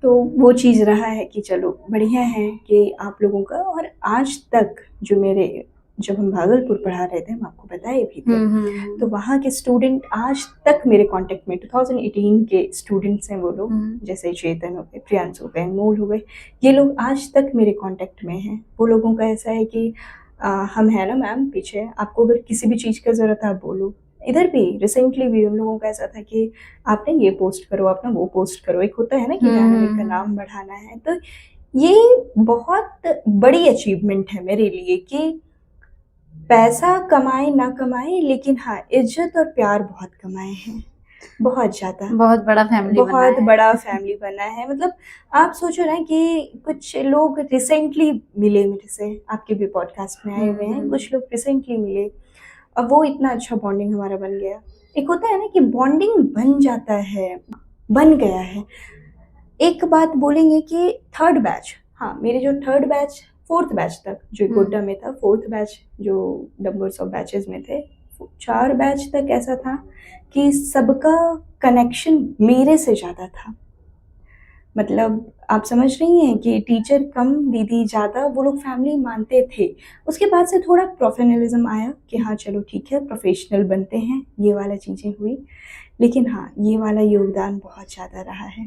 तो वो चीज़ रहा है कि चलो बढ़िया है कि आप लोगों का। और आज तक जो मेरे, जब हम भागलपुर पढ़ा रहे थे, हम आपको बताए भी थे, तो वहाँ के स्टूडेंट आज तक मेरे कांटेक्ट में, 2018 के स्टूडेंट्स हैं वो लोग, जैसे चेतन हो गए, प्रियांशु हो गए, अनमोल हो गए, ये लोग आज तक मेरे कांटेक्ट में हैं। वो लोगों का ऐसा है कि हम हैं ना मैम पीछे, आपको अगर किसी भी चीज़ का ज़रूरत है आप बोलो। इधर भी रिसेंटली भी उन लोगों का ऐसा था कि आपने ये पोस्ट करो, आपने वो पोस्ट करो। एक होता है ना कि डायनामिक का नाम बढ़ाना है, तो ये बहुत बड़ी अचीवमेंट है मेरे लिए कि पैसा कमाए ना कमाए, लेकिन हाँ इज्जत और प्यार बहुत कमाए हैं, बहुत ज़्यादा। बहुत बड़ा फैमिली बना है। बहुत बड़ा फैमिली बना है। मतलब आप सोचो ना कि कुछ लोग रिसेंटली मिले मेरे से, आपके भी पॉडकास्ट में आए हुए हैं, कुछ लोग रिसेंटली मिले और वो इतना अच्छा बॉन्डिंग हमारा बन गया। एक होता है ना कि बॉन्डिंग बन जाता है, बन गया है। एक बात बोलेंगे कि थर्ड बैच, हाँ मेरे जो थर्ड बैच, फोर्थ बैच तक जो गोड्डा में था, फोर्थ बैच जो नंबर्स ऑफ बैचेस में थे, 4 बैच तक ऐसा था कि सबका कनेक्शन मेरे से ज़्यादा था। मतलब आप समझ रही हैं कि टीचर कम दीदी ज़्यादा, वो लोग फैमिली मानते थे। उसके बाद से थोड़ा प्रोफेशनलिज्म आया कि हाँ चलो ठीक है प्रोफेशनल बनते हैं, ये वाला चीज़ें हुई, लेकिन हाँ ये वाला योगदान बहुत ज़्यादा रहा है।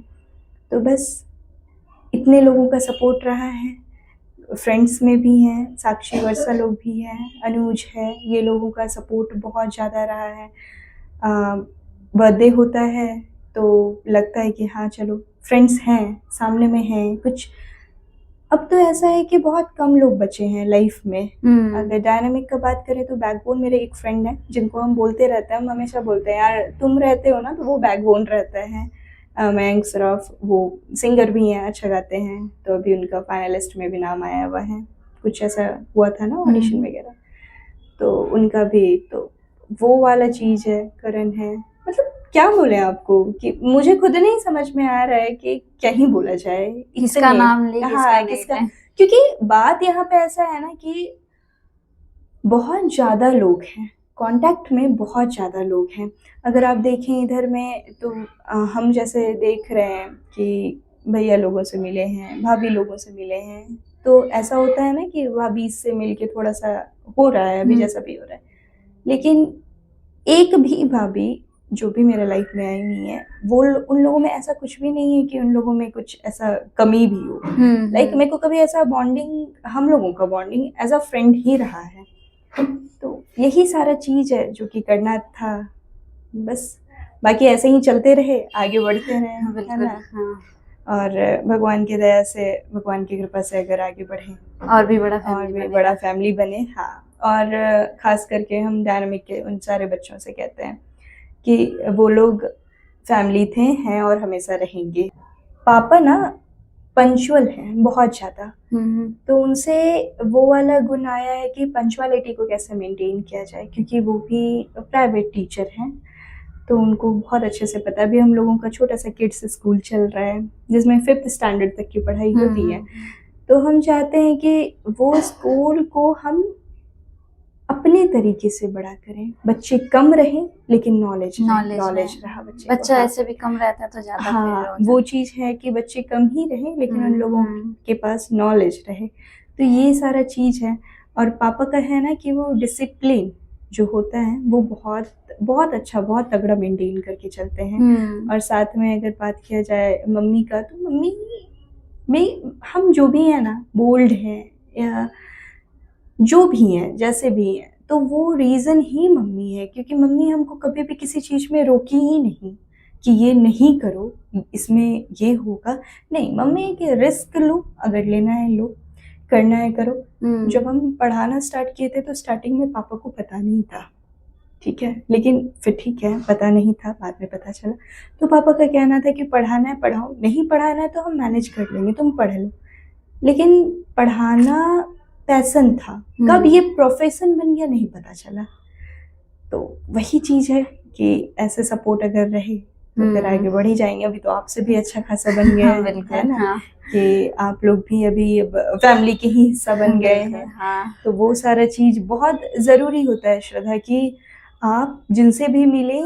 तो बस इतने लोगों का सपोर्ट रहा है। फ्रेंड्स में भी हैं, साक्षी वर्षा लोग भी हैं, अनुज है, ये लोगों का सपोर्ट बहुत ज़्यादा रहा है। बर्थडे होता है तो लगता है कि हाँ चलो फ्रेंड्स हैं, सामने में हैं कुछ। अब तो ऐसा है कि बहुत कम लोग बचे हैं लाइफ में। अगर डायनामिक का बात करें तो बैकबोन मेरे एक फ्रेंड है जिनको हम बोलते रहते हैं, हम हमेशा बोलते हैं यार तुम रहते हो ना तो वो बैकबोन रहता है। मयंक सराफ, वो सिंगर भी हैं, अच्छा गाते हैं, तो अभी उनका फाइनलिस्ट में भी नाम आया हुआ है। कुछ ऐसा हुआ था ना ऑडिशन वगैरह, तो उनका भी तो वो वाला चीज़ है। करण है, मतलब क्या बोले आपको कि मुझे खुद नहीं समझ में आ रहा है कि क्या ही बोला जाए, किसका नाम ले, हाँ किसका, क्योंकि बात यहाँ पे ऐसा है ना कि बहुत ज़्यादा लोग हैं कांटेक्ट में, बहुत ज़्यादा लोग हैं। अगर आप देखें इधर में तो हम जैसे देख रहे हैं कि भैया लोगों से मिले हैं, भाभी लोगों से मिले हैं, तो ऐसा होता है ना कि भाभी से मिल के थोड़ा सा हो रहा है अभी जैसा भी हो रहा है। लेकिन एक भी भाभी जो भी मेरे लाइफ में आई हुई है, वो उन लोगों में ऐसा कुछ भी नहीं है कि उन लोगों में कुछ ऐसा कमी भी हो। लाइक मेरे को कभी ऐसा बॉन्डिंग, हम लोगों का बॉन्डिंग एज अ फ्रेंड ही रहा है। तो यही सारा चीज है जो कि करना था, बस बाकी ऐसे ही चलते रहे, आगे बढ़ते रहे, है बिल्कुल। ना। हाँ, और भगवान की दया से, भगवान की कृपा से अगर आगे बढ़े और भी बड़ा और फैमिली भी बनेगा। बड़ा फैमिली बने। हाँ, और खास करके हम डायनामिक के उन सारे बच्चों से कहते हैं कि वो लोग फैमिली थे, हैं और हमेशा रहेंगे। पापा ना पंचुअल हैं बहुत ज़्यादा, तो उनसे वो वाला गुण आया है कि पंचुअलिटी को कैसे मेंटेन किया जाए, क्योंकि वो भी प्राइवेट टीचर हैं, तो उनको बहुत अच्छे से पता है। अभी हम लोगों का छोटा सा किड्स स्कूल चल रहा है जिसमें 5th स्टैंडर्ड तक की पढ़ाई होती है, तो हम चाहते हैं कि वो स्कूल को हम अपने तरीके से बड़ा करें, बच्चे कम रहें लेकिन नॉलेज रहा बच्चे को। बच्चा हाँ, ऐसे भी कम रहता है तो ज्यादा फिर हाँ, हो वो चीज़ है कि बच्चे कम ही रहें लेकिन उन लोगों हम्म। के पास नॉलेज रहे, तो ये सारा चीज़ है। और पापा का है ना कि वो डिसिप्लिन जो होता है वो बहुत बहुत अच्छा, बहुत तगड़ा मेंटेन करके चलते हैं। और साथ में अगर बात किया जाए मम्मी का, तो मम्मी में हम जो भी हैं ना, बोल्ड हैं या जो भी हैं, जैसे भी हैं, तो वो रीज़न ही मम्मी है, क्योंकि मम्मी हमको कभी भी किसी चीज़ में रोकी ही नहीं कि ये नहीं करो, इसमें ये होगा। नहीं, मम्मी है कि रिस्क लो, अगर लेना है लो, करना है करो। जब हम पढ़ाना स्टार्ट किए थे तो स्टार्टिंग में पापा को पता नहीं था, ठीक है, लेकिन फिर ठीक है, पता नहीं था, बाद में पता चला। तो पापा का कहना था कि पढ़ाना है पढ़ाओ, नहीं पढ़ाना है तो हम मैनेज कर लेंगे, तुम पढ़ लो। लेकिन पढ़ाना पैशन था, कब ये प्रोफेशन बन गया नहीं पता चला। तो वही चीज़ है कि ऐसे सपोर्ट अगर रहे तो फिर आगे बढ़ ही जाएंगे। अभी तो आपसे भी अच्छा खासा बन गए हाँ, हैं, है ना। हाँ। कि आप लोग भी अभी फैमिली के ही हिस्सा बन गए हैं। हाँ। तो वो सारा चीज़ बहुत ज़रूरी होता है श्रद्धा, कि आप जिनसे भी मिले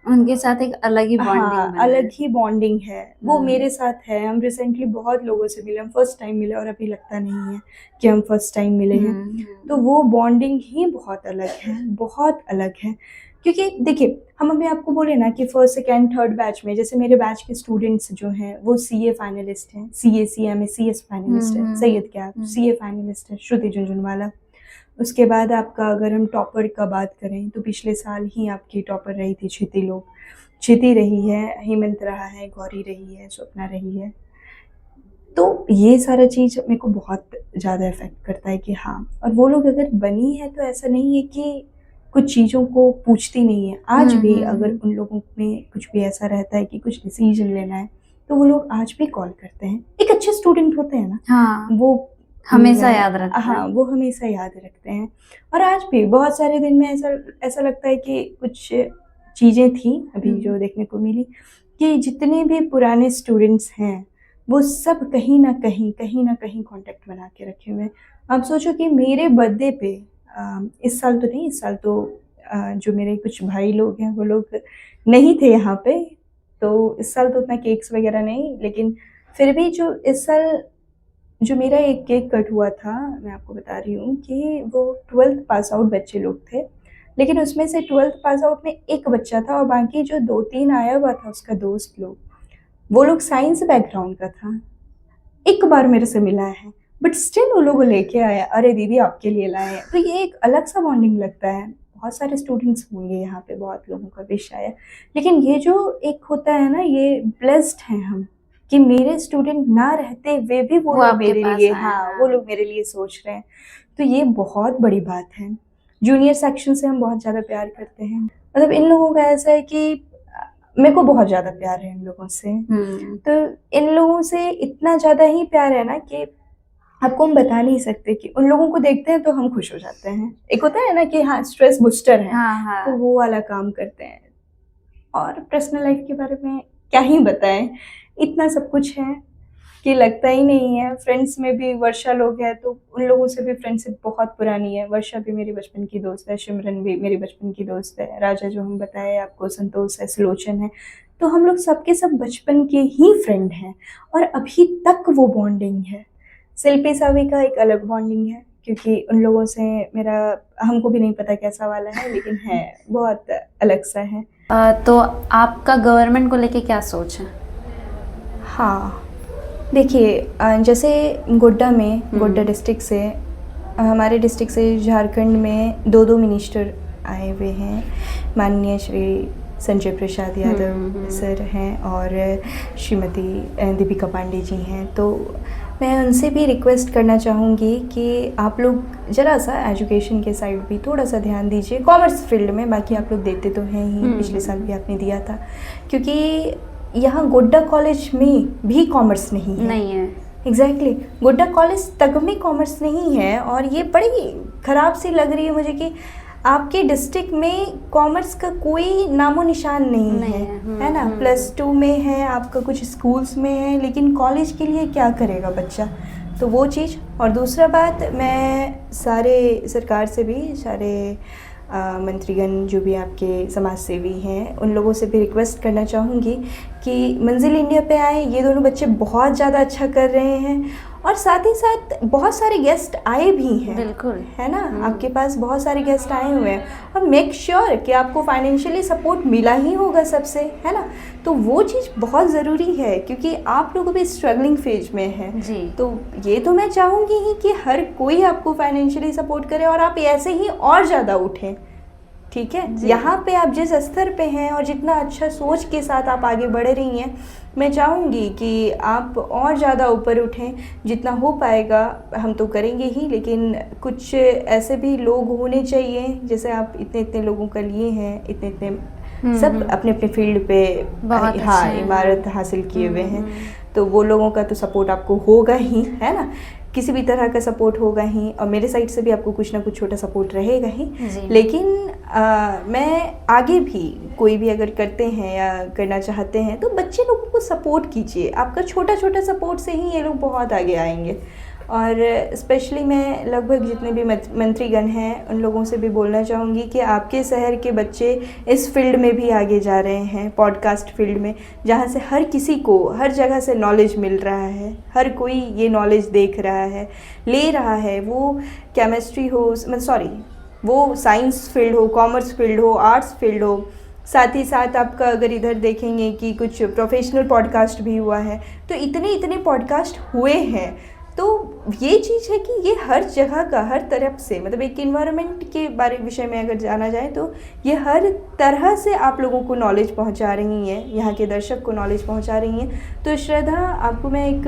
उनके साथ एक अलग ही बॉन्डिंग हाँ, अलग ही बॉन्डिंग है। वो मेरे साथ है। हम रिसेंटली बहुत लोगों से मिले, हम फर्स्ट टाइम मिले और अभी लगता नहीं है कि हम फर्स्ट टाइम मिले हैं। तो वो बॉन्डिंग ही बहुत अलग है, बहुत अलग है। क्योंकि देखिए, हम अभी आपको बोले ना कि फर्स्ट सेकेंड थर्ड बैच में, जैसे मेरे बैच के स्टूडेंट्स जो हैं वो CA फाइनलिस्ट हैं, CA CMA CS फाइनलिस्ट है, सैयद क्या CA फाइनलिस्ट है, श्रुति झुंझुनवाला। उसके बाद आपका अगर हम टॉपर का बात करें तो पिछले साल ही आपकी टॉपर रही थी क्षिति रही है, हेमंत रहा है, गौरी रही है, स्वप्ना रही है। तो ये सारा चीज़ मेरे को बहुत ज़्यादा इफेक्ट करता है कि हाँ, और वो लोग अगर बनी है तो ऐसा नहीं है कि कुछ चीज़ों को पूछती नहीं है। आज भी अगर उन लोगों में कुछ भी ऐसा रहता है कि कुछ डिसीजन लेना है तो वो लोग आज भी कॉल करते हैं। एक अच्छे स्टूडेंट होते हैं ना, हाँ, वो हमेशा याद रखते हैं। हाँ, वो हमेशा याद रखते हैं। और आज भी बहुत सारे दिन में ऐसा लगता है कि कुछ चीज़ें थी अभी जो देखने को मिली, कि जितने भी पुराने स्टूडेंट्स हैं वो सब कहीं ना कहीं कांटेक्ट बना के रखे हुए हैं। आप सोचो कि मेरे बर्थडे पे इस साल तो नहीं, इस साल तो जो मेरे कुछ भाई लोग हैं वो लोग नहीं थे यहाँ पे, तो इस साल तो उतना केक्स वगैरह नहीं, लेकिन फिर भी जो इस साल जो मेरा एक केक कट हुआ था, मैं आपको बता रही हूँ कि वो 12th पास आउट बच्चे लोग थे, लेकिन उसमें से 12th पास आउट में एक बच्चा था और बाकी जो 2-3 आया हुआ था उसका दोस्त लोग, वो लोग साइंस बैकग्राउंड का था। एक बार मेरे से मिला है, बट स्टिल वो लोग लेके आया, अरे दीदी आपके लिए लाए हैं। तो ये एक अलग सा बॉन्डिंग लगता है। बहुत सारे स्टूडेंट्स होंगे यहाँ पे, बहुत लोगों का विश आया, लेकिन ये जो एक होता है ना, ये ब्लेस्ड हैं हम कि मेरे स्टूडेंट ना रहते हुए भी वो लोग मेरे लिए, हाँ, वो लोग मेरे लिए सोच रहे हैं। तो ये बहुत बड़ी बात है। जूनियर सेक्शन से हम बहुत ज़्यादा प्यार करते हैं, मतलब इन लोगों का ऐसा है कि मेरे को बहुत ज़्यादा प्यार है इन लोगों से। तो इन लोगों से इतना ज़्यादा ही प्यार है ना कि आपको हम बता नहीं सकते, कि उन लोगों को देखते हैं तो हम खुश हो जाते हैं। एक होता है ना कि हाँ, स्ट्रेस बूस्टर है, तो वो वाला काम करते हैं। और पर्सनल लाइफ के बारे में क्या ही बताएं, इतना सब कुछ है कि लगता ही नहीं है। फ्रेंड्स में भी वर्षा लोग हैं, तो उन लोगों से भी फ्रेंडशिप बहुत पुरानी है। वर्षा भी मेरी बचपन की दोस्त है, सिमरन भी मेरी बचपन की दोस्त है, राजा जो हम बताए आपको, संतोष है, सुलोचन है। तो हम लोग सबके सब बचपन के ही फ्रेंड हैं और अभी तक वो बॉन्डिंग है। शिल्पी सावी का एक अलग बॉन्डिंग है क्योंकि उन लोगों से मेरा, हमको भी नहीं पता कैसा वाला है, लेकिन है बहुत अलग सा है। तो आपका गवर्नमेंट को लेके क्या सोच है? हाँ, देखिए जैसे गोड्डा डिस्ट्रिक्ट से, हमारे डिस्ट्रिक्ट से झारखंड में दो मिनिस्टर आए हुए हैं। माननीय श्री संजय प्रसाद यादव सर हैं और श्रीमती दीपिका पांडे जी हैं। तो मैं उनसे भी रिक्वेस्ट करना चाहूँगी कि आप लोग ज़रा सा एजुकेशन के साइड भी थोड़ा सा ध्यान दीजिए, कॉमर्स फील्ड में। बाकी आप लोग देते तो हैं ही, पिछले साल भी आपने दिया था, क्योंकि यहाँ गोड्डा कॉलेज में भी कॉमर्स नहीं है। एग्जैक्टली, गोड्डा कॉलेज तक में कॉमर्स नहीं है और ये बड़ी ख़राब सी लग रही है मुझे कि आपके डिस्ट्रिक्ट में कॉमर्स का कोई नामो निशान नहीं है ना। +2 में है आपका, कुछ स्कूल्स में है, लेकिन कॉलेज के लिए क्या करेगा बच्चा, तो वो चीज़। और दूसरा बात, मैं सारे सरकार से भी, सारे मंत्रीगण जो भी आपके समाज सेवी हैं, उन लोगों से भी रिक्वेस्ट करना चाहूँगी कि मंजिल इंडिया पे आए। ये दोनों बच्चे बहुत ज़्यादा अच्छा कर रहे हैं और साथ ही साथ बहुत सारे गेस्ट आए भी हैं। बिल्कुल, है ना, आपके पास बहुत सारे गेस्ट आए हुए हैं और मेक श्योर कि आपको फाइनेंशियली सपोर्ट मिला ही होगा सबसे, है ना। तो वो चीज़ बहुत ज़रूरी है क्योंकि आप लोग अभी स्ट्रगलिंग फेज में हैं जी। तो ये तो मैं चाहूँगी ही कि हर कोई आपको फाइनेंशियली सपोर्ट करे और आप ऐसे ही और ज़्यादा उठें। ठीक है, यहाँ पे आप जिस स्तर पे हैं और जितना अच्छा सोच के साथ आप आगे बढ़ रही हैं, मैं चाहूँगी कि आप और ज़्यादा ऊपर उठें। जितना हो पाएगा हम तो करेंगे ही, लेकिन कुछ ऐसे भी लोग होने चाहिए, जैसे आप इतने लोगों का लिए हैं, इतने सब अपने अपने फील्ड पे हाँ इमारत हासिल किए हुए हैं, तो वो लोगों का तो सपोर्ट आपको होगा ही, है ना। किसी भी तरह का सपोर्ट होगा ही और मेरे साइड से भी आपको कुछ ना कुछ छोटा सपोर्ट रहेगा ही। लेकिन मैं आगे भी कोई भी अगर करते हैं या करना चाहते हैं तो बच्चे लोगों को सपोर्ट कीजिए। आपका छोटा छोटा सपोर्ट से ही ये लोग बहुत आगे आएंगे। और स्पेशली मैं लगभग जितने भी मंत्रीगण हैं उन लोगों से भी बोलना चाहूँगी कि आपके शहर के बच्चे इस फील्ड में भी आगे जा रहे हैं, पॉडकास्ट फील्ड में, जहाँ से हर किसी को हर जगह से नॉलेज मिल रहा है। हर कोई ये नॉलेज देख रहा है, ले रहा है, वो केमिस्ट्री हो, वो साइंस फील्ड हो, कॉमर्स फील्ड हो, आर्ट्स फील्ड हो। साथ ही साथ आपका अगर इधर देखेंगे कि कुछ प्रोफेशनल पॉडकास्ट भी हुआ है, तो इतने पॉडकास्ट हुए हैं। तो ये चीज़ है कि ये हर जगह का, हर तरफ से, मतलब एक इन्वायरमेंट के विषय में अगर जाना जाए तो ये हर तरह से आप लोगों को नॉलेज पहुंचा रही हैं, यहाँ के दर्शक को नॉलेज पहुंचा रही हैं। तो श्रद्धा, आपको मैं एक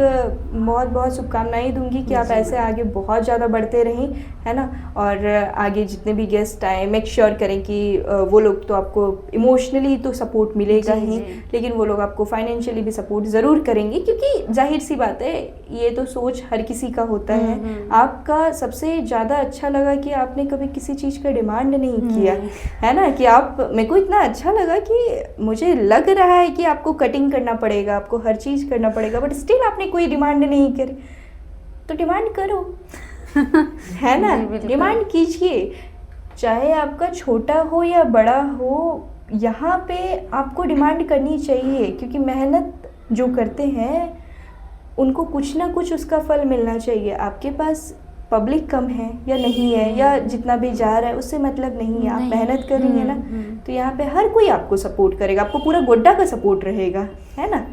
बहुत बहुत शुभकामनाएं दूंगी कि आप ऐसे आगे बहुत ज़्यादा बढ़ते रहें, है ना। और आगे जितने भी गेस्ट आए, मेक श्योर करें कि वो लोग तो आपको इमोशनली तो सपोर्ट मिलेगा ही, लेकिन वो लोग आपको फाइनेंशियली भी सपोर्ट ज़रूर करेंगे, क्योंकि जाहिर सी बात है ये तो सोच हर किसी का होता है। आपका सबसे ज़्यादा अच्छा लगा कि आपने कभी किसी चीज़ का डिमांड नहीं किया, है ना, कि आप, मेरे को इतना अच्छा लगा कि मुझे लग रहा है कि आपको कटिंग करना पड़ेगा, आपको हर चीज़ करना पड़ेगा, बट स्टिल आपने कोई डिमांड नहीं करी। तो डिमांड करो है ना, डिमांड कीजिए, चाहे आपका छोटा हो या बड़ा हो, यहाँ पे आपको डिमांड करनी चाहिए, क्योंकि मेहनत जो करते हैं उनको कुछ ना कुछ उसका फल मिलना चाहिए। आपके पास पब्लिक कम है या नहीं है, या जितना भी जा रहा है उससे मतलब नहीं है, आप मेहनत कर रही है ना, तो यहाँ पे हर कोई आपको सपोर्ट करेगा, आपको पूरा गोड्डा का सपोर्ट रहेगा, है ना।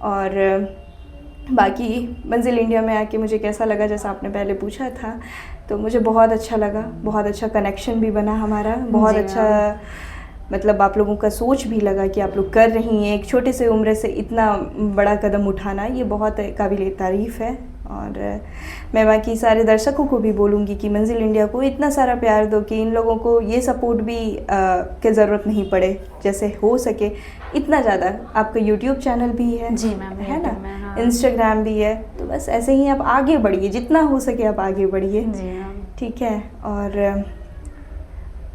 और बाकी मंजिल इंडिया में आके मुझे कैसा लगा, जैसा आपने पहले पूछा था, तो मुझे बहुत अच्छा लगा, बहुत अच्छा कनेक्शन भी बना हमारा, बहुत अच्छा, मतलब आप लोगों का सोच भी लगा कि आप लोग कर रही हैं। एक छोटे से उम्र से इतना बड़ा कदम उठाना, ये बहुत काबिल तारीफ़ है। और मैं बाकी सारे दर्शकों को भी बोलूँगी कि मंजिल इंडिया को इतना सारा प्यार दो कि इन लोगों को ये सपोर्ट भी की ज़रूरत नहीं पड़े, जैसे हो सके इतना ज़्यादा। आपका यूट्यूब चैनल भी है, जी मैम, है ना, हाँ। इंस्टाग्राम भी है, तो बस ऐसे ही आप आगे बढ़िए, जितना हो सके आप आगे बढ़िए, ठीक है।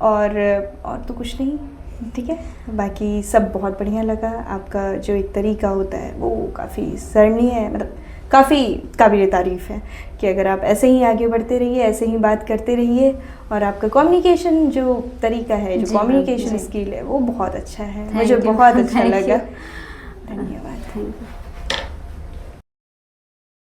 और तो कुछ नहीं, ठीक है। बाकी सब बहुत बढ़िया लगा। आपका जो एक तरीका होता है वो काफ़ी सराहनीय है, मतलब काफ़ी काबिल तारीफ़ है कि अगर आप ऐसे ही आगे बढ़ते रहिए, ऐसे ही बात करते रहिए, और आपका कम्युनिकेशन जो तरीका है, जो जी, कम्युनिकेशन जी। स्किल है, वो बहुत अच्छा है। Thank मुझे you, बहुत अच्छा thank लगा। you. धन्यवाद। Thank you.